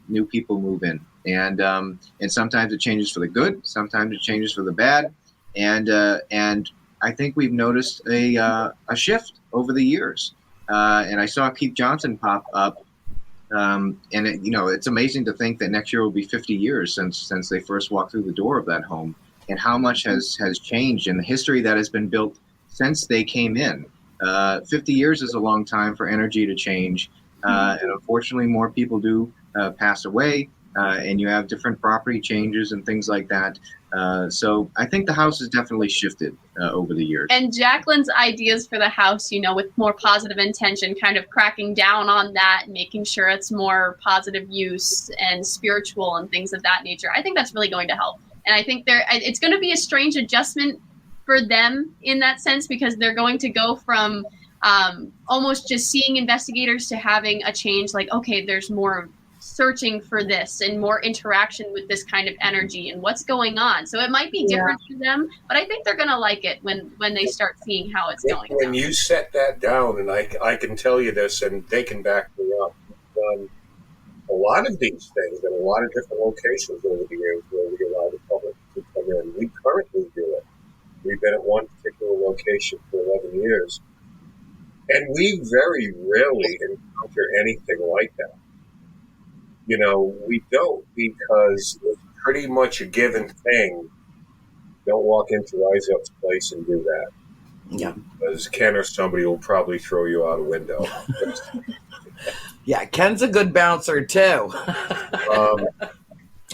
new people move in. And sometimes it changes for the good, sometimes it changes for the bad. And I think we've noticed a shift over the years. And I saw Keith Johnson pop up And it's amazing to think that next year will be 50 years since they first walked through the door of that home, and how much has changed in the history that has been built since they came in. 50 years is a long time for energy to change, and unfortunately, more people do pass away, and you have different property changes and things like that. So I think the house has definitely shifted over the years. And Jacqueline's ideas for the house, with more positive intention, kind of cracking down on that, making sure it's more positive use and spiritual and things of that nature. I think that's really going to help. And I think it's going to be a strange adjustment for them in that sense, because they're going to go from almost just seeing investigators to having a change, like, okay, there's more searching for this and more interaction with this kind of energy and what's going on. So it might be different for them, but I think they're going to like it when they start seeing how it's going. When you set that down, and I can tell you this, and they can back me up, we've done a lot of these things in a lot of different locations over the years where we allow the public to come in. We currently do it. We've been at one particular location for 11 years, and we very rarely encounter anything like that. We don't, because it's pretty much a given thing. Don't walk into Rise Up's place and do that. Yeah. Because Ken or somebody will probably throw you out a window. Yeah, Ken's a good bouncer, too.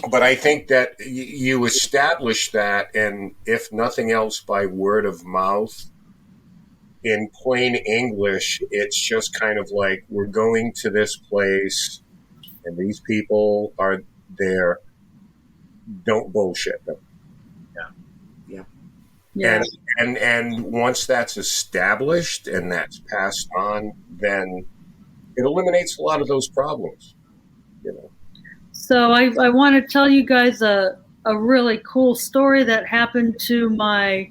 But I think that you establish that, and if nothing else, by word of mouth, in plain English, it's just kind of like, we're going to this place, and these people are there. Don't bullshit them. Yeah. And once that's established and that's passed on, then it eliminates a lot of those problems. So I want to tell you guys a really cool story that happened to my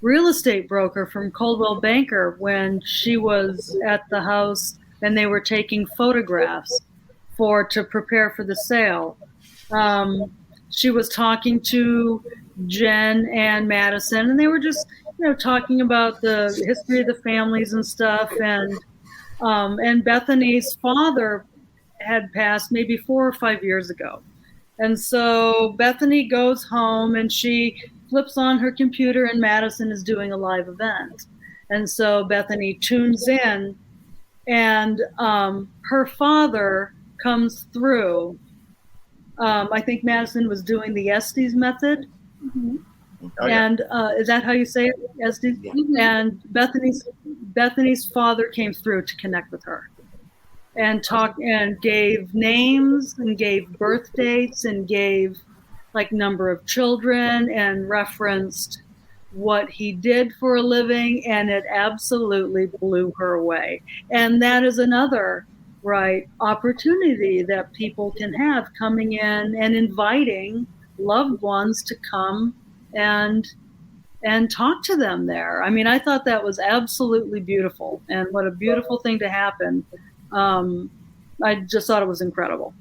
real estate broker from Coldwell Banker when she was at the house and they were taking photographs to prepare for the sale. She was talking to Jen and Madison, and they were just, talking about the history of the families and stuff. And Bethany's father had passed maybe 4 or 5 years ago. And so Bethany goes home and she flips on her computer, and Madison is doing a live event. And so Bethany tunes in, and her father comes through. I think Madison was doing the Estes method. Mm-hmm. Oh, yeah. And is that how you say it, Estes? Yeah. Mm-hmm. And Bethany's father came through to connect with her and talk and gave names and gave birth dates and gave number of children and referenced what he did for a living, and it absolutely blew her away. And that is another opportunity that people can have, coming in and inviting loved ones to come and talk to them there. I mean, I thought that was absolutely beautiful, and what a beautiful thing to happen. I just thought it was incredible.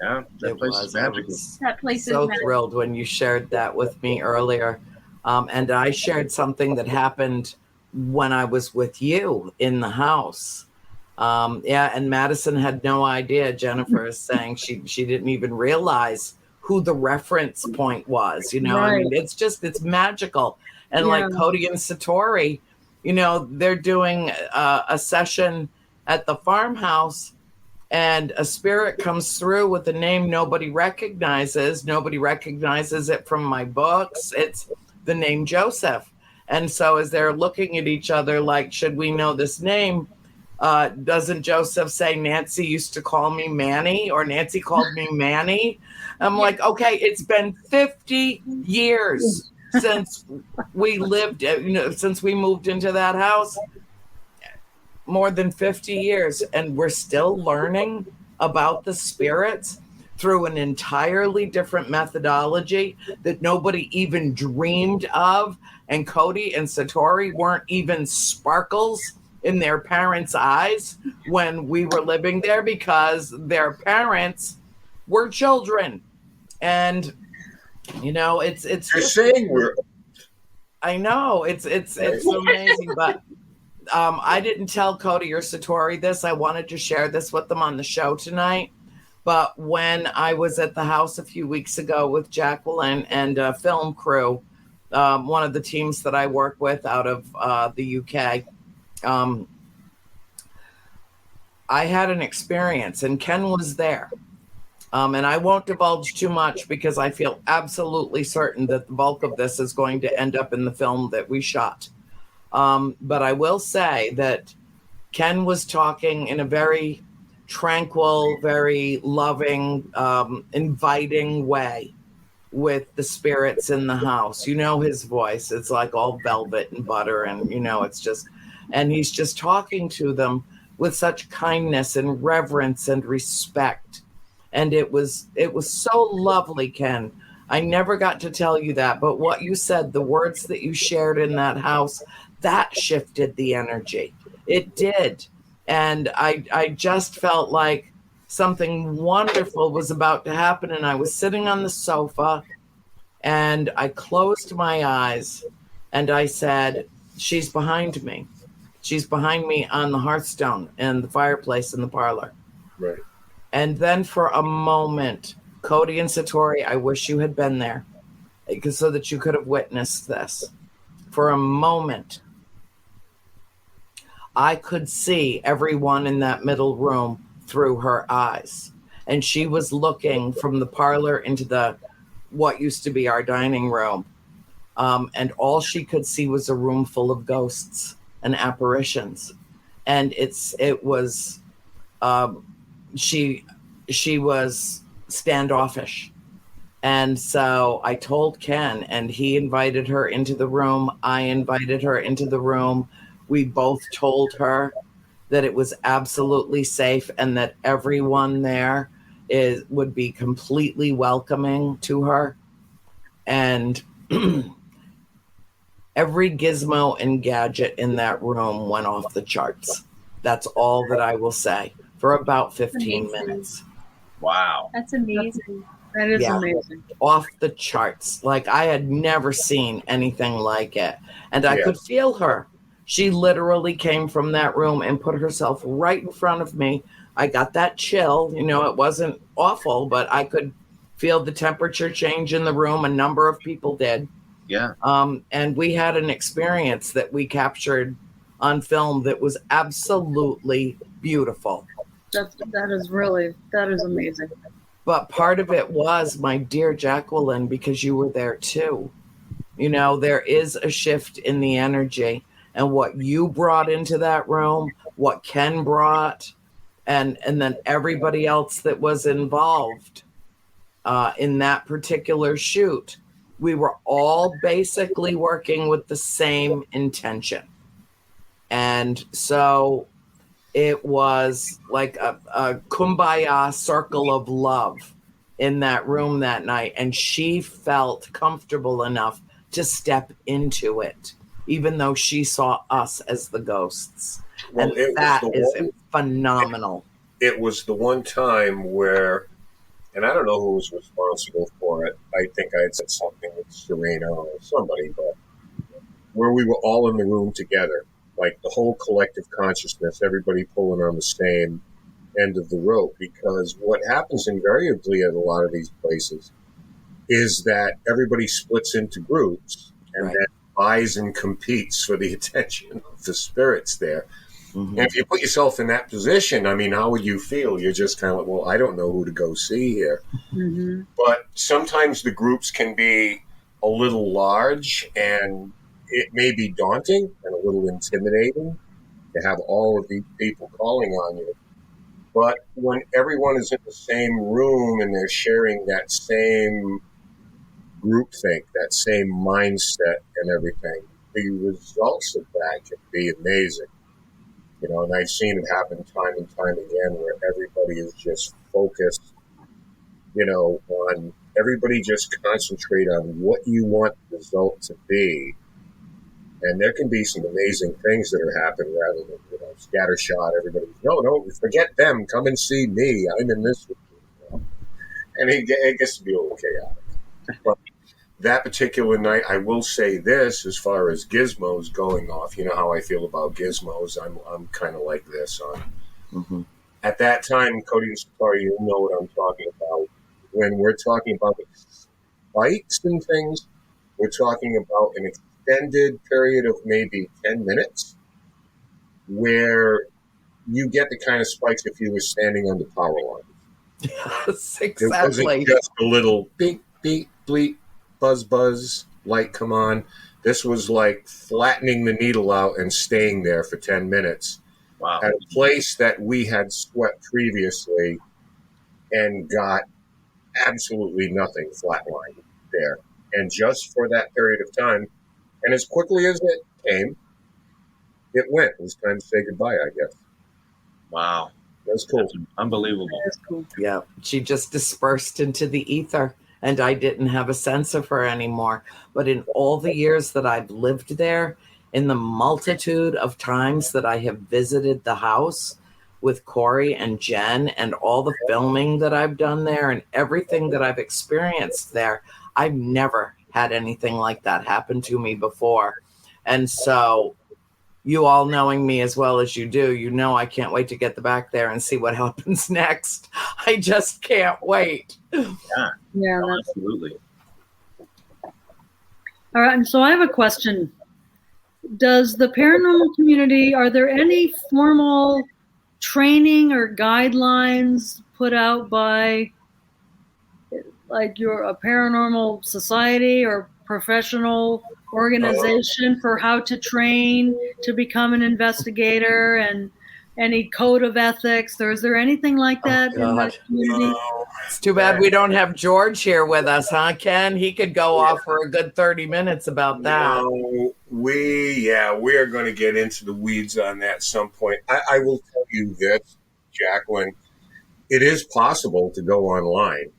Yeah, that place is magical. That place So is magical. thrilled when you shared that with me earlier. And I shared something that happened when I was with you in the house. And Madison had no idea. Jennifer is saying she didn't even realize who the reference point was. Right. I mean, it's magical. And like Cody and Satori, they're doing a session at the farmhouse, and a spirit comes through with a name nobody recognizes. Nobody recognizes it from my books. It's the name Joseph. And so as they're looking at each other like, should we know this name? Doesn't Joseph say, Nancy used to call me Manny, or Nancy called me Manny? I'm like, okay, it's been 50 years since we lived, since we moved into that house. More than 50 years, and we're still learning about the spirits through an entirely different methodology that nobody even dreamed of. And Cody and Satori weren't even sparkles in their parents' eyes when we were living there, because their parents were children. And it's You're saying we're... I know it's amazing, but I didn't tell Cody or Satori this. I wanted to share this with them on the show tonight. But when I was at the house a few weeks ago with Jacqueline and a film crew, one of the teams that I work with out of the UK, I had an experience, and Ken was there. And I won't divulge too much because I feel absolutely certain that the bulk of this is going to end up in the film that we shot. But I will say that Ken was talking in a very tranquil, very loving, inviting way with the spirits in the house. You know his voice. It's like all velvet and butter, and it's just, and he's just talking to them with such kindness and reverence and respect. And it was so lovely, Ken. I never got to tell you that, but what you said, the words that you shared in that house, that shifted the energy. It did. And I just felt like something wonderful was about to happen. And I was sitting on the sofa and I closed my eyes and I said, she's behind me. She's behind me on the hearthstone and the fireplace in the parlor. Right. And then for a moment, Cody and Satori, I wish you had been there so that you could have witnessed this. For a moment, I could see everyone in that middle room through her eyes. And she was looking from the parlor into what used to be our dining room. And all she could see was a room full of ghosts and apparitions. And she was standoffish. And so I told Ken, and he invited her into the room. I invited her into the room. We both told her that it was absolutely safe and that everyone there would be completely welcoming to her. And every gizmo and gadget in that room went off the charts. That's all that I will say. For about 15 minutes. Wow. That's amazing. That is amazing. Off the charts. Like I had never seen anything like it. And I could feel her. She literally came from that room and put herself right in front of me. I got that chill. It wasn't awful, but I could feel the temperature change in the room. A number of people did. Yeah. And we had an experience that we captured on film that was absolutely beautiful. That is amazing. But part of it was, my dear Jacqueline, because you were there too. There is a shift in the energy, and what you brought into that room, what Ken brought, and then everybody else that was involved in that particular shoot, we were all basically working with the same intention. And so it was like a kumbaya circle of love in that room that night. And she felt comfortable enough to step into it, even though she saw us as the ghosts. Well, and that is phenomenal. It was the one time where, and I don't know who was responsible for it. I think I had said something with Serena or somebody, but where we were all in the room together. Like the whole collective consciousness, everybody pulling on the same end of the rope. Because what happens invariably at a lot of these places is that everybody splits into groups and then buys and competes for the attention of the spirits there. Mm-hmm. And if you put yourself in that position, I mean, how would you feel? You're just kind of like, well, I don't know who to go see here. Mm-hmm. But sometimes the groups can be a little large, and it may be daunting and a little intimidating to have all of these people calling on you. But when everyone is in the same room and they're sharing that same groupthink, that same mindset and everything, the results of that can be amazing. And I've seen it happen time and time again where everybody is just focused, on everybody just concentrate on what you want the result to be. And there can be some amazing things that are happening rather than, scattershot. Everybody, no, forget them. Come and see me. I'm in this with you. And it gets to be a little chaotic. But that particular night, I will say this as far as gizmos going off. You know how I feel about gizmos. I'm kind of like this on. Mm-hmm. At that time, Cody and Satori, you know what I'm talking about. When we're talking about spikes and things, we're talking about an extended period of maybe 10 minutes where you get the kind of spikes if you were standing on the power line. Yes, It exactly. wasn't just a little beep, beep, bleep, buzz, buzz, light come on. This was like flattening the needle out and staying there for 10 minutes. Wow. At a place that we had swept previously and got absolutely nothing flatlined there. And just for that period of time, and as quickly as it came, it went. It was time to say goodbye, I guess. Wow. That's cool. That's unbelievable. That's cool. Yeah, she just dispersed into the ether, and I didn't have a sense of her anymore. But in all the years that I've lived there, in the multitude of times that I have visited the house with Corey and Jen and all the filming that I've done there and everything that I've experienced there, I've never had anything like that happen to me before. And so you all knowing me as well as you do, you know I can't wait to get back there and see what happens next. I just can't wait. Yeah, that's Absolutely. all right. And so I have a question. Does the paranormal community, are there any formal training or guidelines put out by like a paranormal society or professional organization for how to train to become an investigator, and any code of ethics? Or is there anything like that in the community? It's too bad we don't have George here with us, huh, Ken? He could go off for a good 30 minutes about that. No, we're going to get into the weeds on that at some point. I will tell you this, Jacqueline. It is possible to go online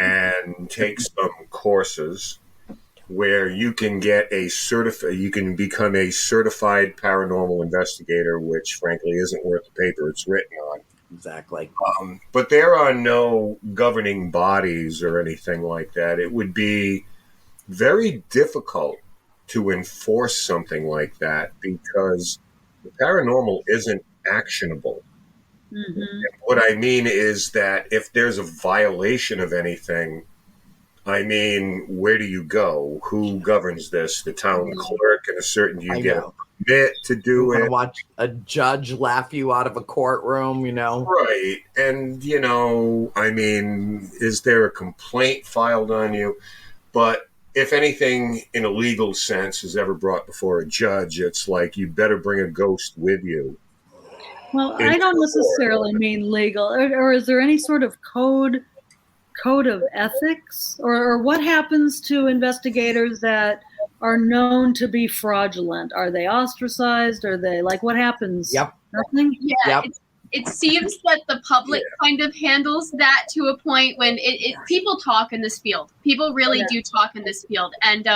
and take some courses where you can get you can become a certified paranormal investigator, which frankly isn't worth the paper it's written on. Exactly. But there are no governing bodies or anything like that. It would be very difficult to enforce something like that because the paranormal isn't actionable. Mm-hmm. And what I mean is that if there's a violation of anything, I mean, where do you go? Who governs this? The town clerk and a certain, do you get a permit to do it? Watch a judge laugh you out of a courtroom, you know? Right. And, you know, I mean, is there a complaint filed on you? But if anything in a legal sense is ever brought before a judge, it's like you better bring a ghost with you. Well, I don't necessarily mean legal. Or is there any sort of code of ethics? Or what happens to investigators that are known to be fraudulent? Are they ostracized? Are they, like, what happens? Yep. Nothing? Yeah, it seems that the public kind of handles that to a point when people talk in this field. People really do talk in this field. And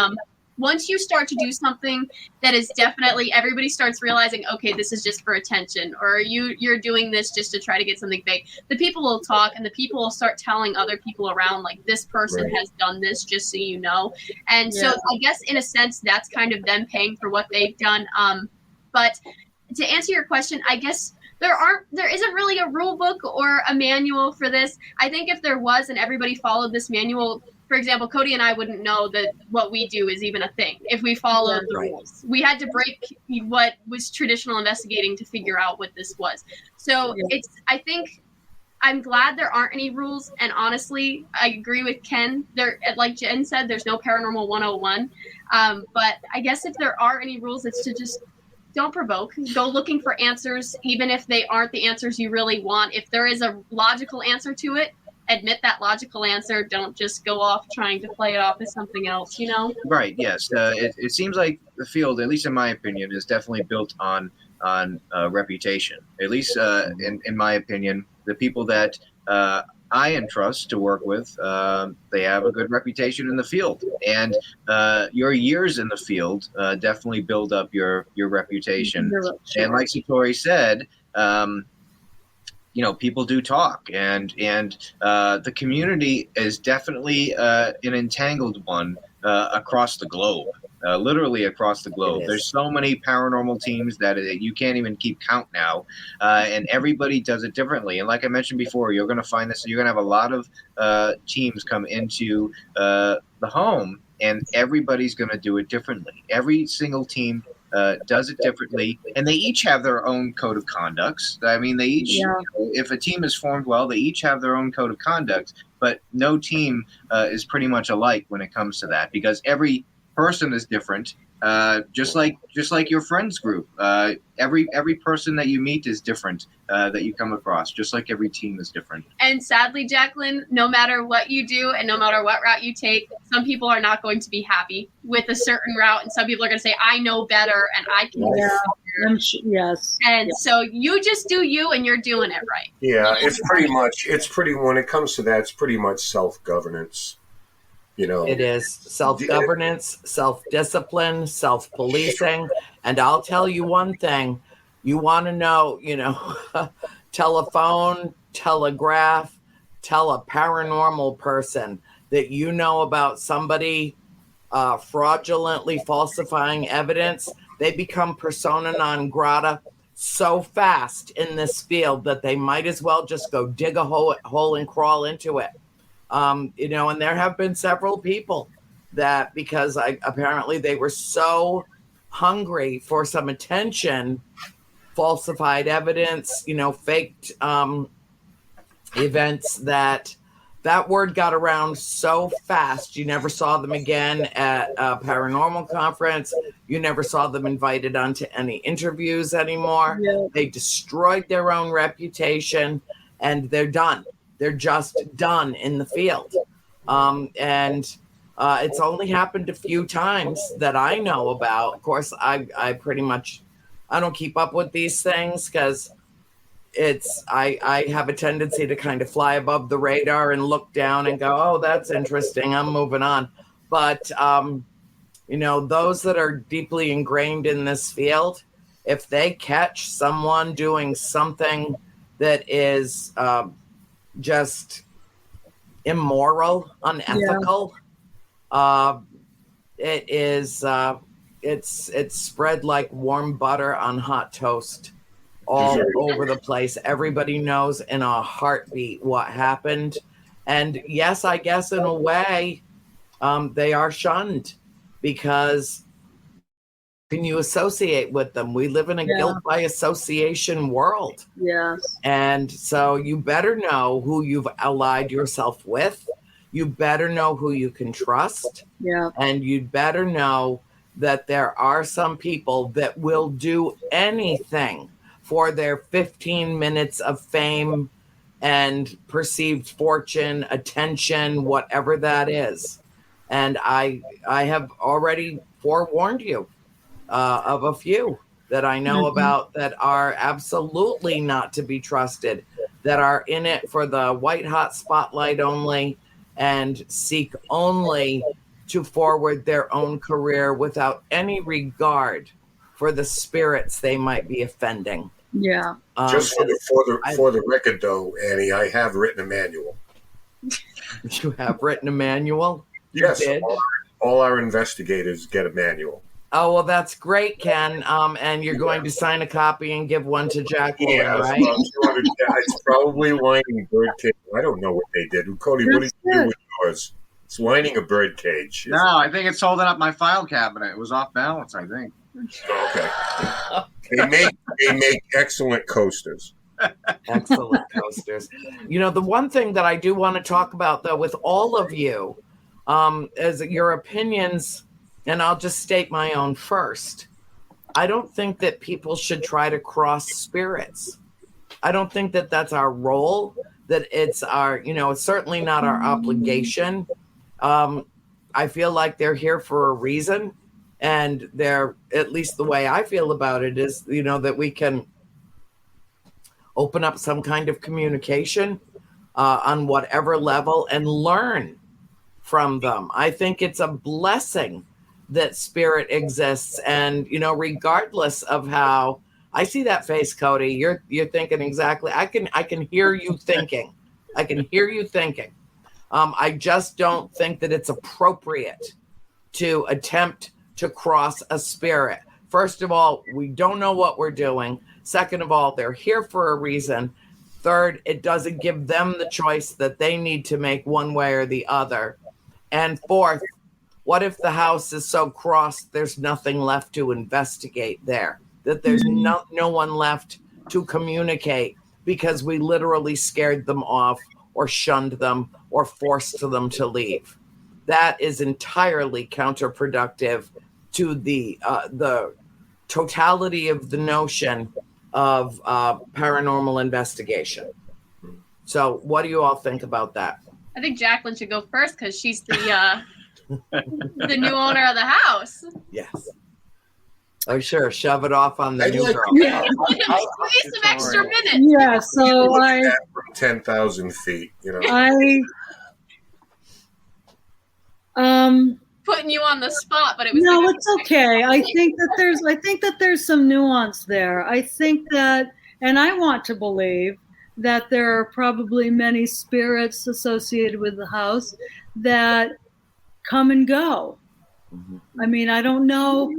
once you start to do something that is definitely, everybody starts realizing, okay, this is just for attention, or you're doing this just to try to get something big. The people will talk, and the people will start telling other people around, like, this person has done this, just so you know. And so I guess in a sense, that's kind of them paying for what they've done. But to answer your question, I guess there isn't really a rule book or a manual for this. I think if there was and everybody followed this manual, for example, Cody and I wouldn't know that what we do is even a thing if we followed the rules. We had to break what was traditional investigating to figure out what this was. So I think I'm glad there aren't any rules. And honestly, I agree with Ken. Like Jen said, there's no paranormal 101. But I guess if there are any rules, it's to just don't provoke. Go looking for answers, even if they aren't the answers you really want. If there is a logical answer to it, admit that logical answer. Don't just go off trying to play it off as something else, you know? Right, yes. It seems like the field, at least in my opinion, is definitely built on reputation. At least in my opinion, the people that I entrust to work with, they have a good reputation in the field. And your years in the field definitely build up your reputation. And like Satori said, people do talk, and the community is definitely an entangled one across the globe. Literally across the globe. There's so many paranormal teams that you can't even keep count now, and everybody does it differently. And like I mentioned before, you're going to find this. You're going to have a lot of teams come into the home, and everybody's going to do it differently. Every single team does it differently, and they each have their own code of conducts. I mean, they each, if a team is formed well, they each have their own code of conduct, but no team is pretty much alike when it comes to that, because every person is different, just like your friends group. Every person that you meet is different, that you come across, just like every team is different. And sadly, Jacqueline, no matter what you do and no matter what route you take, some people are not going to be happy with a certain route, and some people are going to say, I know better and I can do it. Yes. And so you just do you, and you're doing it right. Yeah, when it comes to that, it's pretty much self-governance. It is self-governance, self-discipline, self-policing. And I'll tell you one thing, you want to know, telephone, telegraph, tell a paranormal person that you know about somebody fraudulently falsifying evidence, they become persona non grata so fast in this field that they might as well just go dig a hole and crawl into it. And there have been several people that, because apparently they were so hungry for some attention, falsified evidence, faked events, that word got around so fast. You never saw them again at a paranormal conference. You never saw them invited onto any interviews anymore. Yeah. They destroyed their own reputation, and they're done. They're just done in the field. It's only happened a few times that I know about. Of course, I don't keep up with these things because I have a tendency to kind of fly above the radar and look down and go, oh, that's interesting, I'm moving on. But, those that are deeply ingrained in this field, if they catch someone doing something that is just immoral, unethical, it's spread like warm butter on hot toast all over the place. Everybody knows in a heartbeat what happened. And yes, I guess in a way, they are shunned because can you associate with them? We live in a guilt by association world. Yes. And so you better know who you've allied yourself with. You better know who you can trust. Yeah. And you'd better know that there are some people that will do anything for their 15 minutes of fame and perceived fortune, attention, whatever that is. And I have already forewarned you of a few that I know about that are absolutely not to be trusted, that are in it for the white hot spotlight only and seek only to forward their own career without any regard for the spirits they might be offending. Yeah. Just for the record, though, Annie, I have written a manual. You have written a manual? Yes. All our investigators get a manual. Oh, well, that's great, Ken. And you're going to sign a copy and give one to Jacqueline, right? It's probably lining birdcage. I don't know what they did. Cody, what did you do with yours? It's lining a birdcage. No, I think it's holding up my file cabinet. It was off balance, I think. Okay. They make excellent coasters. Excellent coasters. The one thing that I do want to talk about, though, with all of you, is your opinions. And I'll just state my own first. I don't think that people should try to cross spirits. I don't think that that's our role, that it's it's certainly not our obligation. I feel like they're here for a reason. And they're, at least the way I feel about it is, that we can open up some kind of communication on whatever level and learn from them. I think it's a blessing that spirit exists, and regardless of how I see that face, Cody. You're thinking exactly. I can hear you thinking. I can hear you thinking. I just don't think that it's appropriate to attempt to cross a spirit. First of all, we don't know what we're doing. Second of all, they're here for a reason. Third, it doesn't give them the choice that they need to make one way or the other. And fourth, what if the house is so crossed there's nothing left to investigate there? That there's no one left to communicate because we literally scared them off or shunned them or forced them to leave. That is entirely counterproductive to the totality of the notion of paranormal investigation. So what do you all think about that? I think Jacqueline should go first because she's the the new owner of the house. Yes. Oh, sure. Shove it off on the I'd new like- girl. Yeah. Squeeze some extra minutes. Yeah, so I 10,000 feet, you know. Putting you on the spot, but it was no, it's okay. I think that there's some nuance there. I think that, and I want to believe that there are probably many spirits associated with the house that come and go. I mean, I don't know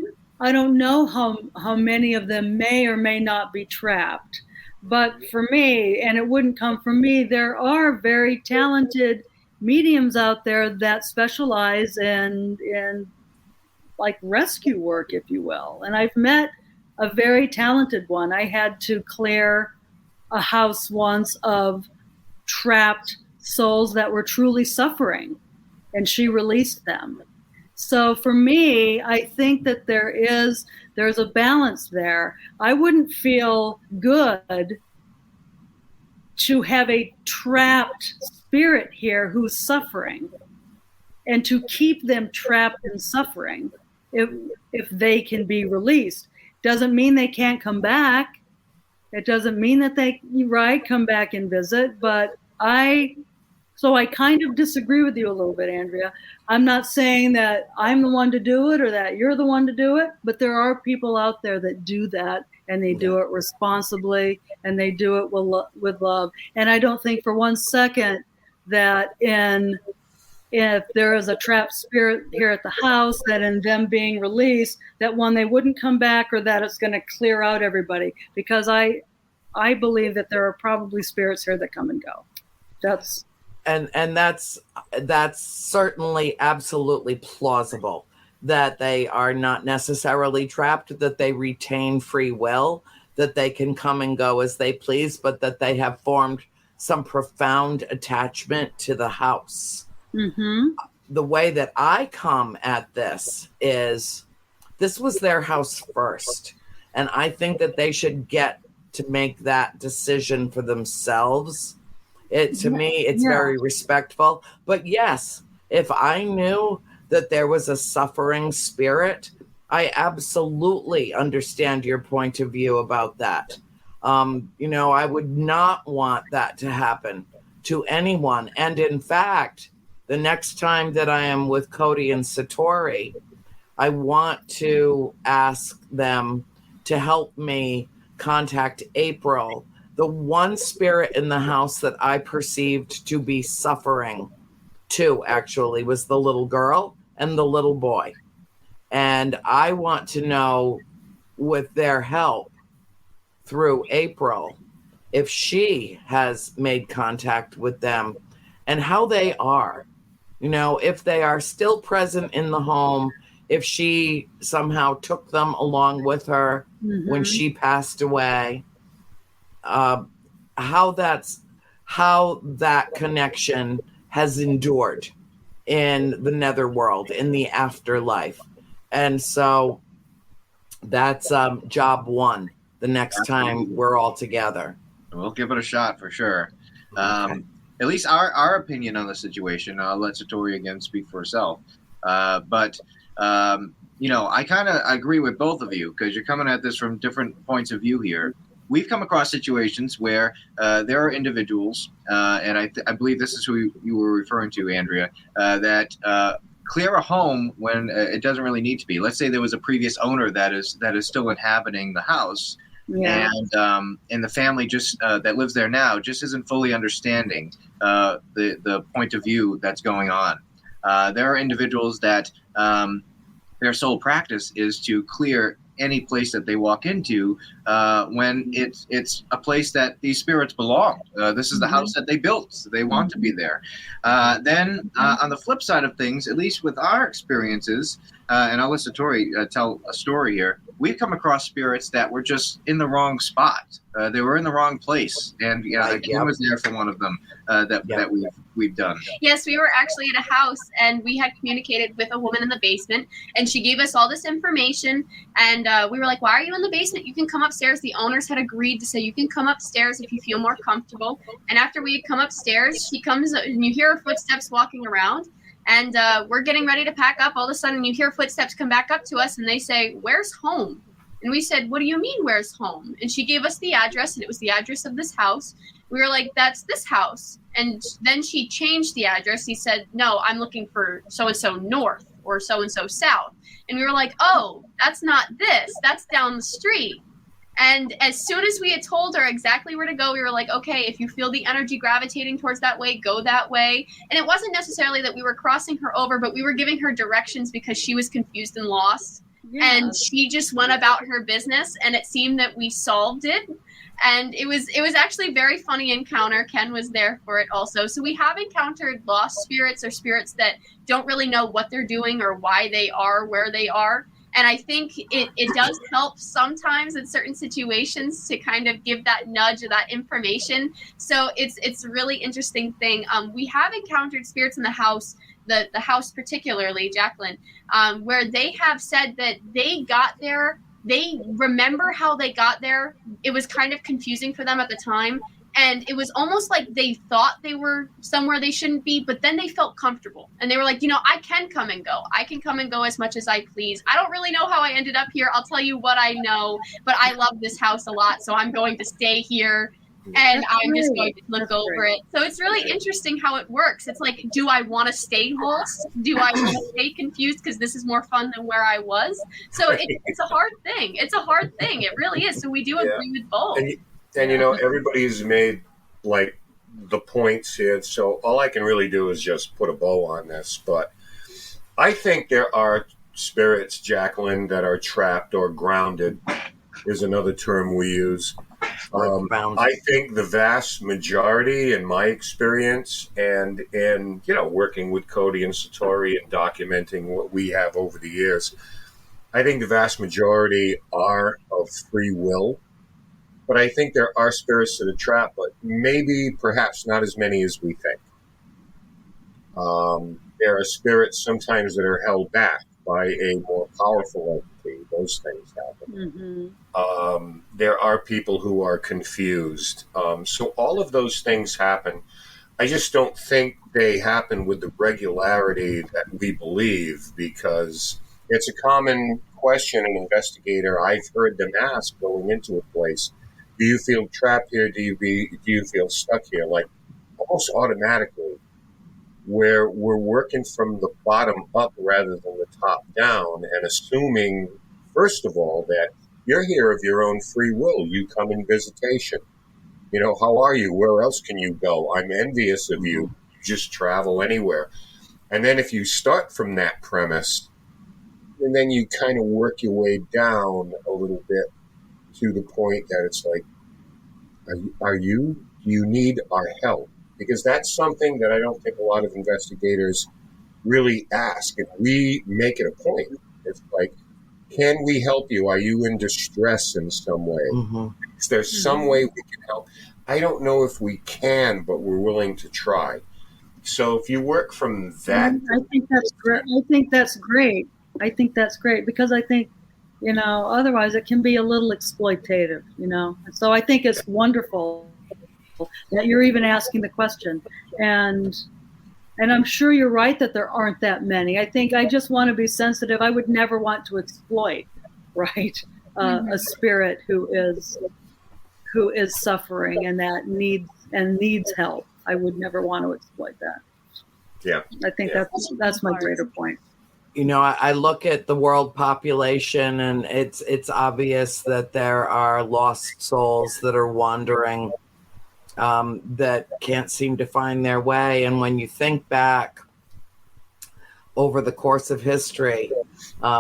how many of them may or may not be trapped. But for me, and it wouldn't come from me, there are very talented mediums out there that specialize in like rescue work, if you will. And I've met a very talented one. I had to clear a house once of trapped souls that were truly suffering, and she released them. So for me, I think that there's a balance there. I wouldn't feel good to have a trapped spirit here who's suffering and to keep them trapped and suffering if they can be released. Doesn't mean they can't come back. It doesn't mean that they come back and visit, but I kind of disagree with you a little bit, Andrea. I'm not saying that I'm the one to do it or that you're the one to do it, but there are people out there that do that, and they do it responsibly, and they do it with love. And I don't think for one second that if there is a trapped spirit here at the house, that in them being released, that one, they wouldn't come back, or that it's going to clear out everybody. Because I believe that there are probably spirits here that come and go. And that's certainly absolutely plausible, that they are not necessarily trapped, that they retain free will, that they can come and go as they please, but that they have formed some profound attachment to the house. Mm-hmm. The way that I come at this is, this was their house first, and I think that they should get to make that decision for themselves. To me, it's very respectful. But yes, if I knew that there was a suffering spirit, I absolutely understand your point of view about that. I would not want that to happen to anyone. And in fact, the next time that I am with Cody and Satori, I want to ask them to help me contact April. The one spirit in the house that I perceived to be suffering too, actually, was the little girl and the little boy. And I want to know, with their help through April, if she has made contact with them and how they are. If they are still present in the home, if she somehow took them along with her when she passed away. How that connection has endured in the netherworld, in the afterlife. And so that's job one the next time we're all together. We'll give it a shot for sure. At least our opinion on the situation. I'll let Satori again speak for herself. But I kind of agree with both of you, because you're coming at this from different points of view here. We've come across situations where there are individuals, and I believe this is who you were referring to, Andrea, that clear a home when it doesn't really need to be. Let's say there was a previous owner that is still inhabiting the house, Yeah. And the family just that lives there now just isn't fully understanding the point of view that's going on. There are individuals that their sole practice is to clear any place that they walk into when it's a place that these spirits belong. This is the house that they built, so they want to be there. Then on the flip side of things, at least with our experiences, and I'll let Satori tell a story here, we've come across spirits that were just in the wrong spot. They were in the wrong place. And Kim was there for one of them that we've done. Yes, we were actually at a house and we had communicated with a woman in the basement, and she gave us all this information, and we were like, why are you in the basement? You can come upstairs. The owners had agreed to say you can come upstairs if you feel more comfortable. And after we had come upstairs, she comes and you hear her footsteps walking around, and we're getting ready to pack up. All of a sudden you hear footsteps come back up to us and they say, where's home? And we said, what do you mean, where's home? And she gave us the address, and it was the address of this house. We were like, that's this house. And then she changed the address. He said, no, I'm looking for so-and-so north or so-and-so south. And we were like, oh, that's not this. That's down the street. And as soon as we had told her exactly where to go, we were like, okay, if you feel the energy gravitating towards that way, go that way. And it wasn't necessarily that we were crossing her over, but we were giving her directions because she was confused and lost. Yeah. And she just went about her business, and it seemed that we solved it. And it was actually a very funny encounter. Ken was there for it also. So we have encountered lost spirits or spirits that don't really know what they're doing or why they are where they are. And I think it does help sometimes in certain situations to kind of give that nudge or that information. So it's a really interesting thing. We have encountered spirits in the house, the house particularly, Jacqueline, where they have said that they got there. They remember how they got there. It was kind of confusing for them at the time. And it was almost like they thought they were somewhere they shouldn't be, but then they felt comfortable. And they were like, I can come and go. I can come and go as much as I please. I don't really know how I ended up here. I'll tell you what I know, but I love this house a lot, so I'm going to stay here. And I'm just going to look over it. So it's really interesting how it works. It's like, do I want to stay lost? Do I want to stay confused because this is more fun than where I was? So it's a hard thing. It's a hard thing. It really is. So we do agree with both. And everybody's made like the points here. So all I can really do is just put a bow on this. But I think there are spirits, Jacqueline, that are trapped or grounded is another term we use. I think the vast majority, in my experience, and in working with Cody and Satori and documenting what we have over the years, I think the vast majority are of free will. But I think there are spirits that are trapped, but maybe perhaps not as many as we think. There are spirits sometimes that are held back by a more powerful entity. Those things happen. Mm-hmm. There are people who are confused. So all of those things happen. I just don't think they happen with the regularity that we believe, because it's a common question an investigator, I've heard them ask going into a place. Do you feel trapped here? Do you feel stuck here? Like almost automatically, where we're working from the bottom up rather than the top down, and assuming, first of all, that you're here of your own free will. You come in visitation. How are you? Where else can you go? I'm envious of you. You just travel anywhere. And then if you start from that premise, and then you kind of work your way down a little bit to the point that it's like, do you need our help? Because that's something that I don't think a lot of investigators really ask. And we make it a point. It's like, can we help you? Are you in distress in some way? Mm-hmm. Is there some way we can help? I don't know if we can, but we're willing to try. So if you work from that... I think that's great. I think that's great because I think, otherwise it can be a little exploitative, So I think it's wonderful that you're even asking the question. And I'm sure you're right that there aren't that many. I think I just want to be sensitive. I would never want to exploit, right? A spirit who is suffering and that needs help. I would never want to exploit that. Yeah. I think that's my greater point. I look at the world population, and it's obvious that there are lost souls that are wandering, that can't seem to find their way. And when you think back over the course of history,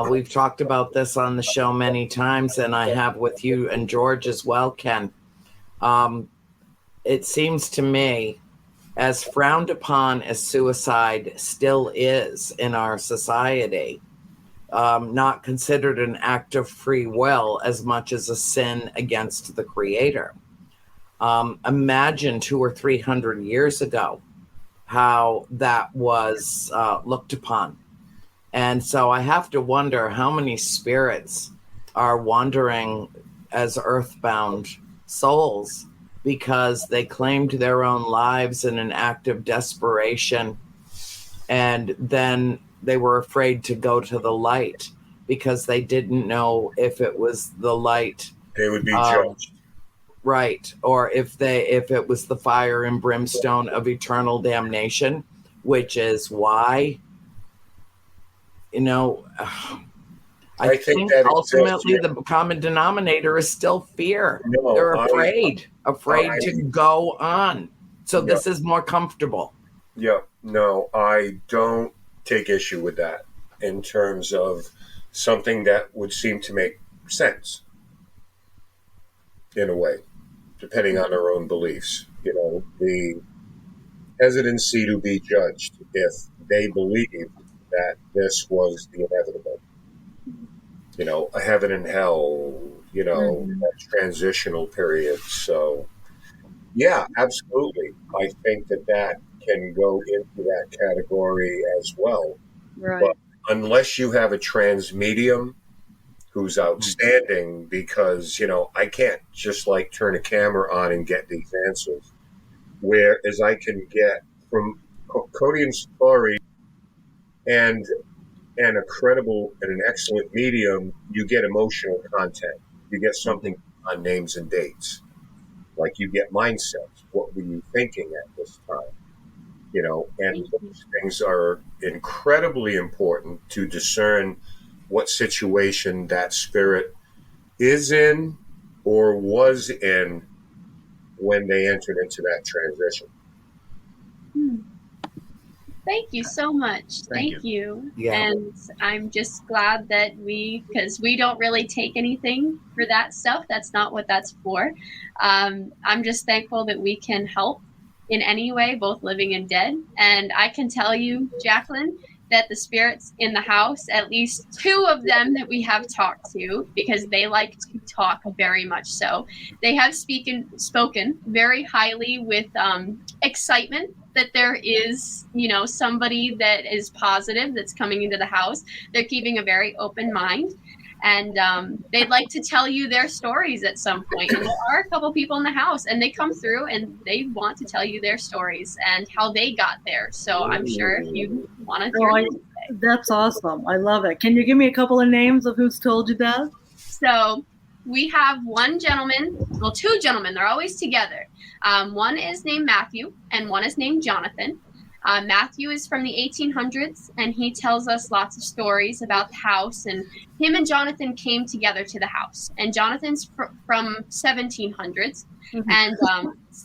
we've talked about this on the show many times, and I have with you and George as well, Ken. It seems to me, as frowned upon as suicide still is in our society, not considered an act of free will as much as a sin against the Creator. Imagine 200 or 300 years ago how that was looked upon. And so I have to wonder how many spirits are wandering as earthbound souls because they claimed their own lives in an act of desperation, and then they were afraid to go to the light because they didn't know if it was the light. They would be judged. Right. Or if it was the fire and brimstone of eternal damnation, which is why, I think that ultimately the common denominator is still fear. No, they're afraid to go on. So this is more comfortable. Yeah, no, I don't take issue with that in terms of something that would seem to make sense in a way, depending on their own beliefs. The hesitancy to be judged if they believe that this was the inevitable. A heaven and hell, that transitional period. So, yeah, absolutely. I think that can go into that category as well. Right. But unless you have a trans medium who's outstanding, because, I can't just turn a camera on and get these answers. Whereas I can get from Cody and Story and a credible and an excellent medium, you get emotional content. You get something on names and dates. Like you get mindsets. What were you thinking at this time? And those things are incredibly important to discern what situation that spirit is in or was in when they entered into that transition. Thank you so much. Thank you. Yeah. And I'm just glad that because we don't really take anything for that stuff. That's not what that's for. I'm just thankful that we can help in any way, both living and dead. And I can tell you, Jacqueline, that the spirits in the house, at least 2 of them that we have talked to, because they like to talk very much so, they have spoken very highly with excitement that there is, somebody that is positive that's coming into the house. They're keeping a very open mind. And they'd like to tell you their stories at some point. And there are a couple people in the house, and they come through and they want to tell you their stories and how they got there. So I'm sure if you want to hear them. That's awesome. I love it. Can you give me a couple of names of who's told you that? So we have 2 gentlemen. They're always together. One is named Matthew and one is named Jonathan. Matthew is from the 1800s, and he tells us lots of stories about the house. And him and Jonathan came together to the house. And Jonathan's from 1700s. Mm-hmm. And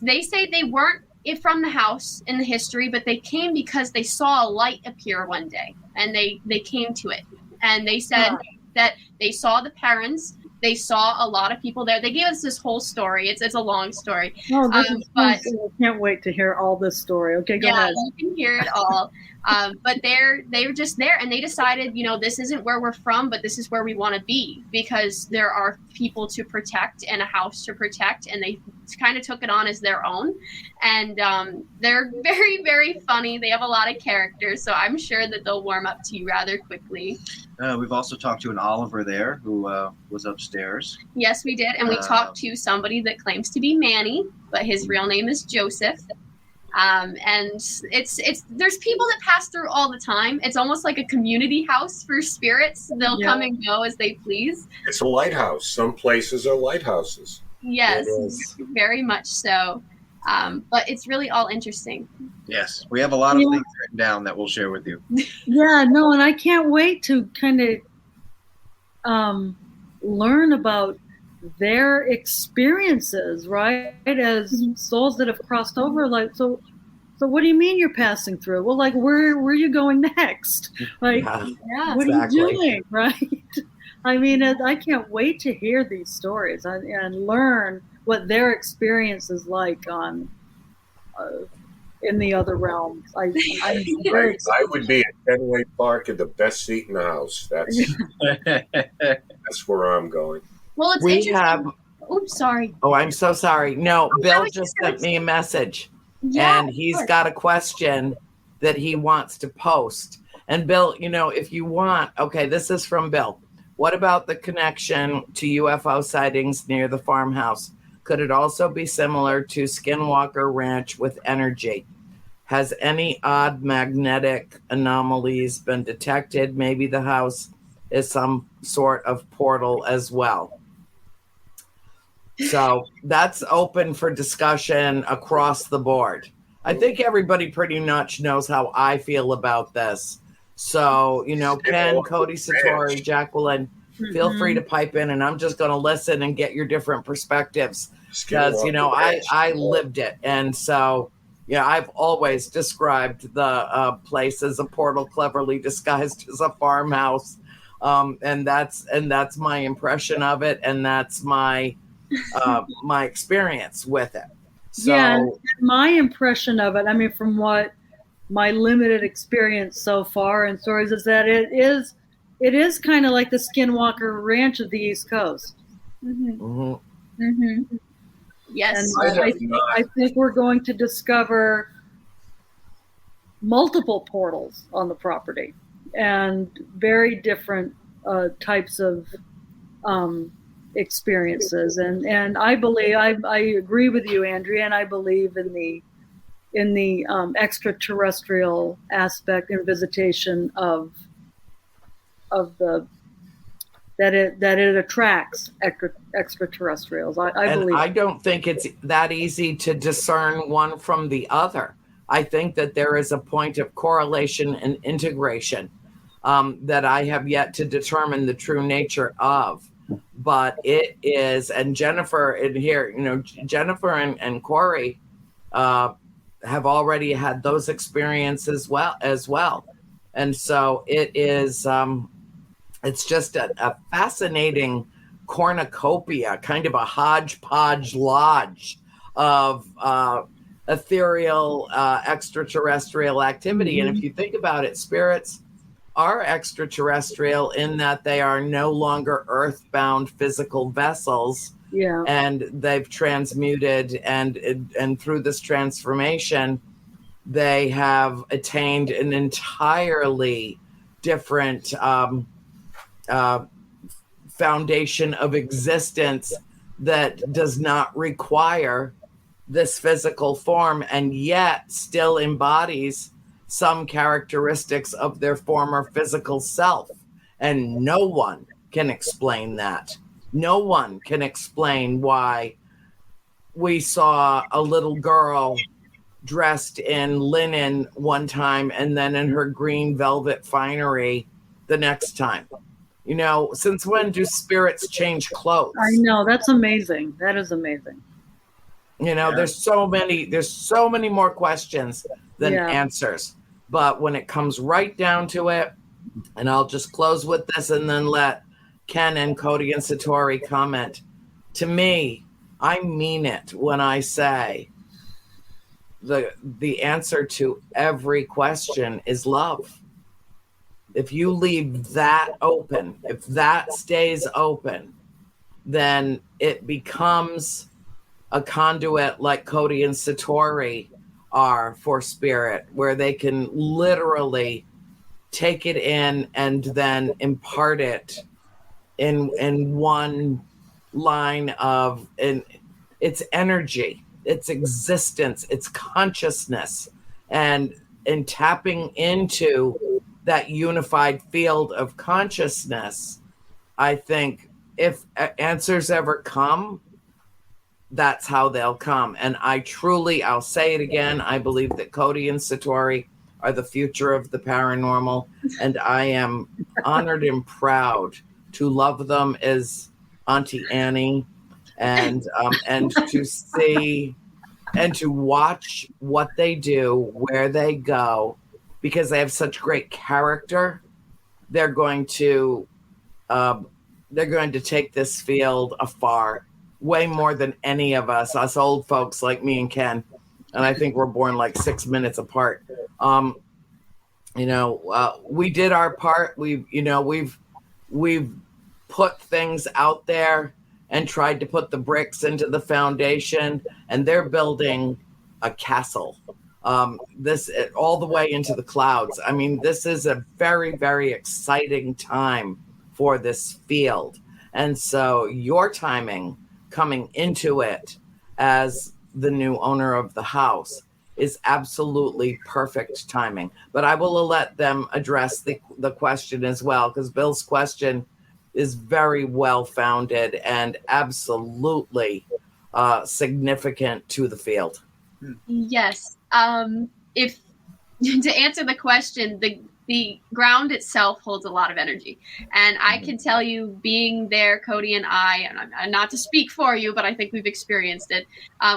they say they weren't from the house in the history, but they came because they saw a light appear one day, and they came to it. And they said that they saw the parents. They saw a lot of people there. They gave us this whole story. It's a long story. Oh, I can't wait to hear all this story. Okay, go ahead. You can hear it all. But they were just there, and they decided, this isn't where we're from, but this is where we want to be, because there are people to protect and a house to protect, and they kind of took it on as their own. And they're very, very funny. They have a lot of characters, so I'm sure that they'll warm up to you rather quickly. We've also talked to an Oliver there who was upstairs. Yes, we did. And we talked to somebody that claims to be Manny, but his real name is Joseph. And there's people that pass through all the time. It's almost like a community house for spirits. They'll come and go as they please. It's a lighthouse. Some places are lighthouses. Yes, very much so. But it's really all interesting. Yes, we have a lot of things written down that we'll share with you. Yeah, no, and I can't wait to kind of learn about their experiences, right? As souls that have crossed over, like, so what do you mean you're passing through? Well, like, where are you going next? Like, what are you doing, right? I mean, I can't wait to hear these stories and learn what their experience is like on in the other realms. I'm very excited. I would be at Fenway Park in the best seat in the house. That's where I'm going. Well, it's We interesting. have. Oops, sorry. Oh, I'm so sorry. No, Bill just sent me a message, and he's got a question that he wants to post. And Bill, if you want, okay, this is from Bill. What about the connection to UFO sightings near the farmhouse? Could it also be similar to Skinwalker Ranch with energy? Has any odd magnetic anomalies been detected? Maybe the house is some sort of portal as well. So that's open for discussion across the board. I think everybody pretty much knows how I feel about this. So, Ken, Cody, Satori, Jacqueline, feel free to pipe in, and I'm just going to listen and get your different perspectives because, I lived it. And so, I've always described the place as a portal cleverly disguised as a farmhouse. And that's my impression of it. And that's my experience with it. So, and my impression of it, I mean, from what my limited experience so far in stories is that it is kind of like the Skinwalker Ranch of the East Coast. Yes. And I think we're going to discover multiple portals on the property and very different types of experiences. And I believe, I agree with you, Andrea, and I believe in the extraterrestrial aspect and visitation of that it attracts extraterrestrials. I believe. I don't think it's that easy to discern one from the other. I think that there is a point of correlation and integration that I have yet to determine the true nature of. But it is, and Jennifer in here, Jennifer and Corey have already had those experiences as well. And so it is, it's just a fascinating cornucopia, kind of a hodgepodge lodge of ethereal extraterrestrial activity. And if you think about it, spirits are extraterrestrial in that they are no longer earthbound physical vessels. Yeah. And they've transmuted and through this transformation, they have attained an entirely different foundation of existence that does not require this physical form and yet still embodies some characteristics of their former physical self. And no one can explain that. No one can explain why we saw a little girl dressed in linen one time and then in her green velvet finery the next time. Since when do spirits change clothes? I know, that's amazing. That is amazing. There's so many more questions than answers. But when it comes right down to it, and I'll just close with this and then let Ken and Cody and Satori comment. To me, I mean it when I say the answer to every question is love. If you leave that open, if that stays open, then it becomes a conduit like Cody and Satori are for spirit, where they can literally take it in and then impart it in one line of its energy, its existence, its consciousness, and tapping into that unified field of consciousness. I think if answers ever come, that's how they'll come. And I'll say it again, I believe that Cody and Satori are the future of the paranormal, and I am honored and proud to love them as Auntie Annie, and to see and to watch what they do, where they go, because they have such great character. They're going to take this field afar, way more than any of us old folks like me and Ken. And I think we're born like 6 minutes apart. We did our part. We've put things out there and tried to put the bricks into the foundation, and they're building a castle. This all the way into the clouds. I mean, this is a very, very exciting time for this field. And so your timing coming into it as the new owner of the house is absolutely perfect timing. But I will let them address the question as well, because Bill's question is very well founded and absolutely significant to the field. Yes. If to answer the question, the ground itself holds a lot of energy, and I can tell you, being there, Cody and I, and I'm not to speak for you, but I think we've experienced it.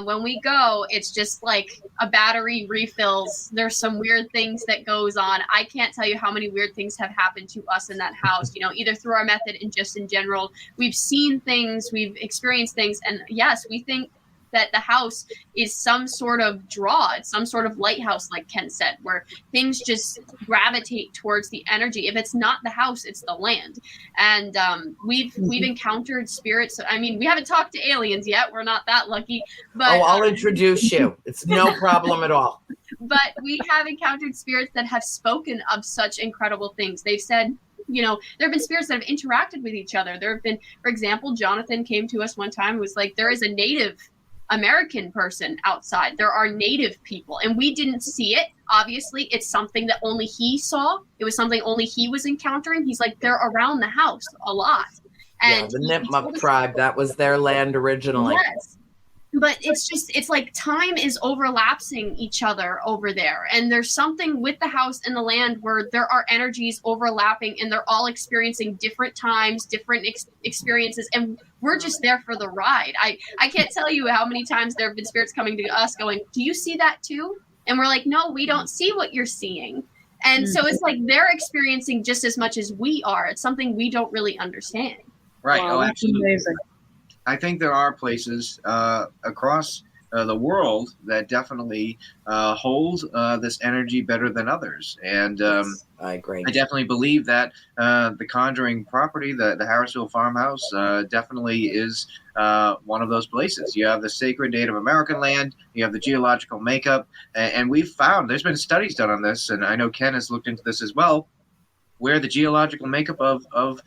When we go, it's just like a battery refills. There's some weird things that goes on. I can't tell you how many weird things have happened to us in that house. Either through our method and just in general, we've seen things, we've experienced things, and yes, we think that the house is some sort of draw. It's some sort of lighthouse, like Ken said, where things just gravitate towards the energy. If it's not the house, it's the land. And we've encountered spirits. I mean, we haven't talked to aliens yet. We're not that lucky. But I'll introduce you. It's no problem at all. But we have encountered spirits that have spoken of such incredible things. They've said, there have been spirits that have interacted with each other. There have been, for example, Jonathan came to us one time and was like, there is a Native American person outside. There are Native people, and we didn't see it. Obviously, it's something that only he saw. It was something only he was encountering. He's like, they're around the house a lot. And the Nipmuc tribe, that was their land originally. Yes. But it's like time is overlapping each other over there. And there's something with the house and the land where there are energies overlapping, and they're all experiencing different times, different experiences. And we're just there for the ride. I can't tell you how many times there have been spirits coming to us going, do you see that too? And we're like, no, we don't see what you're seeing. And so it's like they're experiencing just as much as we are. It's something we don't really understand. Right. Wow, that's absolutely. amazing. I think there are places across the world that definitely hold this energy better than others. And I agree. I definitely believe that the Conjuring property, the Harrisville farmhouse, definitely is one of those places. You have the sacred Native American land, you have the geological makeup, and we've found, there's been studies done on this, and I know Ken has looked into this as well, where the geological makeup of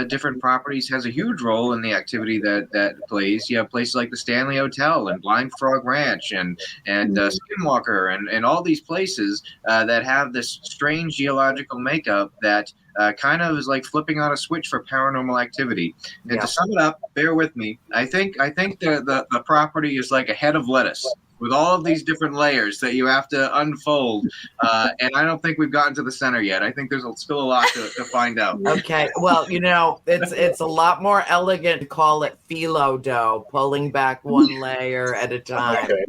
different properties has a huge role in the activity that plays. You have places like the Stanley Hotel and Blind Frog Ranch and Skinwalker and all these places that have this strange geological makeup that kind of is like flipping on a switch for paranormal activity. And to sum it up, bear with me, I think the property is like a head of lettuce, with all of these different layers that you have to unfold. And I don't think we've gotten to the center yet. I think there's still a lot to find out. Okay. Well, it's a lot more elegant to call it phyllo dough, pulling back one layer at a time. Okay.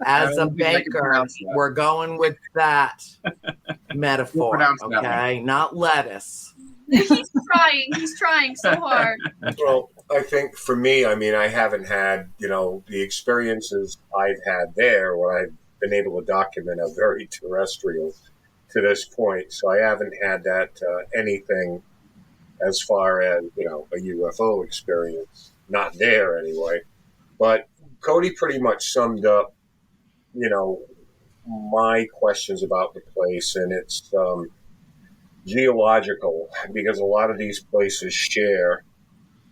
As a baker, we're going with that metaphor, okay? Not lettuce. He's trying so hard. Well, I think for me, I mean, I haven't had, the experiences I've had there where I've been able to document a very terrestrial to this point. So I haven't had that anything as far as, a UFO experience. Not there anyway. But Cody pretty much summed up, my questions about the place, and it's geological, because a lot of these places share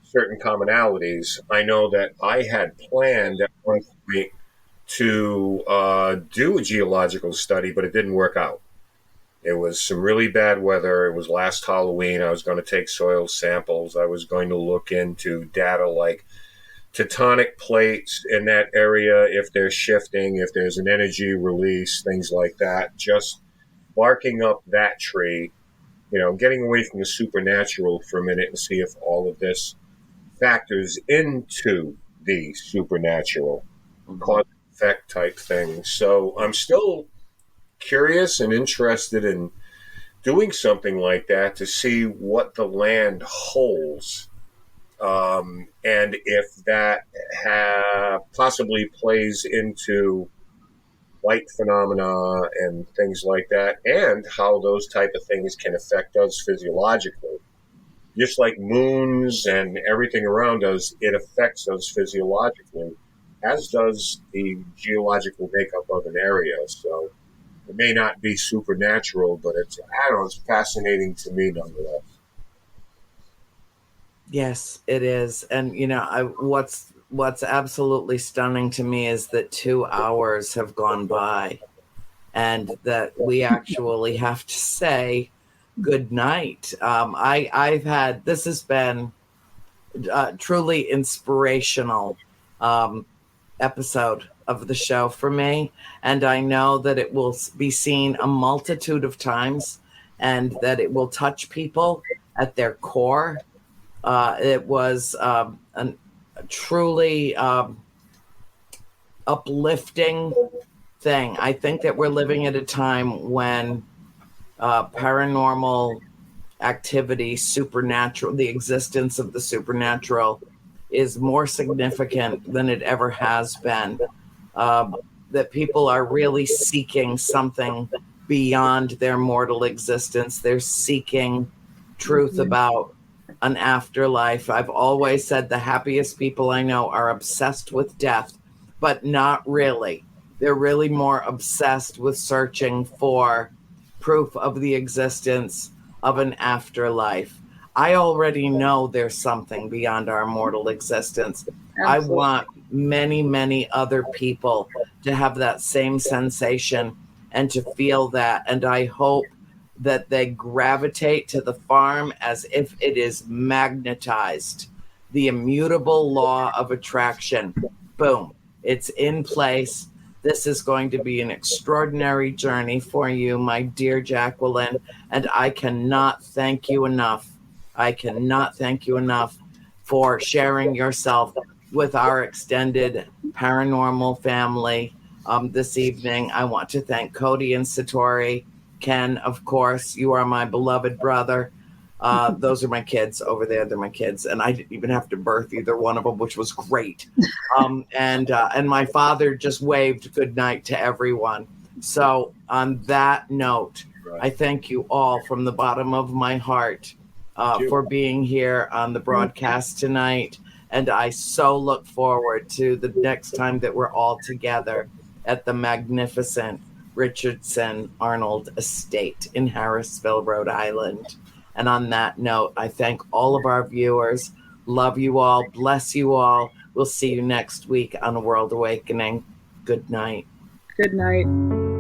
certain commonalities. I know that I had planned at one point to do a geological study, but it didn't work out. It was some really bad weather. It was last Halloween. I was going to take soil samples. I was going to look into data like tectonic plates in that area, if they're shifting, if there's an energy release, things like that. Just barking up that tree, getting away from the supernatural for a minute and see if all of this factors into the supernatural, cause effect type thing. So I'm still curious and interested in doing something like that to see what the land holds, and if that possibly plays into light phenomena and things like that, and how those type of things can affect us physiologically. Just like moons and everything around us, it affects us physiologically, as does the geological makeup of an area. So it may not be supernatural, but it's fascinating to me nonetheless. Yes, it is. And what's absolutely stunning to me is that 2 hours have gone by and that we actually have to say good night. This has been truly inspirational episode of the show for me. And I know that it will be seen a multitude of times and that it will touch people at their core. It was a truly uplifting thing. I think that we're living at a time when paranormal activity, supernatural, the existence of the supernatural is more significant than it ever has been. That people are really seeking something beyond their mortal existence. They're seeking truth about an afterlife. I've always said the happiest people I know are obsessed with death, but not really. They're really more obsessed with searching for proof of the existence of an afterlife. I already know there's something beyond our mortal existence. Absolutely. I want many, many other people to have that same sensation and to feel that. And I hope that they gravitate to the farm as if it is magnetized. The immutable law of attraction. Boom. It's in place. This is going to be an extraordinary journey for you, my dear Jacqueline. And I cannot thank you enough. I cannot thank you enough for sharing yourself with our extended paranormal family this evening. I want to thank Cody and Satori. Ken, of course, you are my beloved brother. Those are my kids over there. They're my kids. And I didn't even have to birth either one of them, which was great. And my father just waved good night to everyone. So on that note, I thank you all from the bottom of my heart for being here on the broadcast tonight. And I so look forward to the next time that we're all together at the magnificent Richardson Arnold Estate in Harrisville, Rhode Island. And on that note, I thank all of our viewers. Love you all. Bless you all. We'll see you next week on World Awakening. Good night. Good night.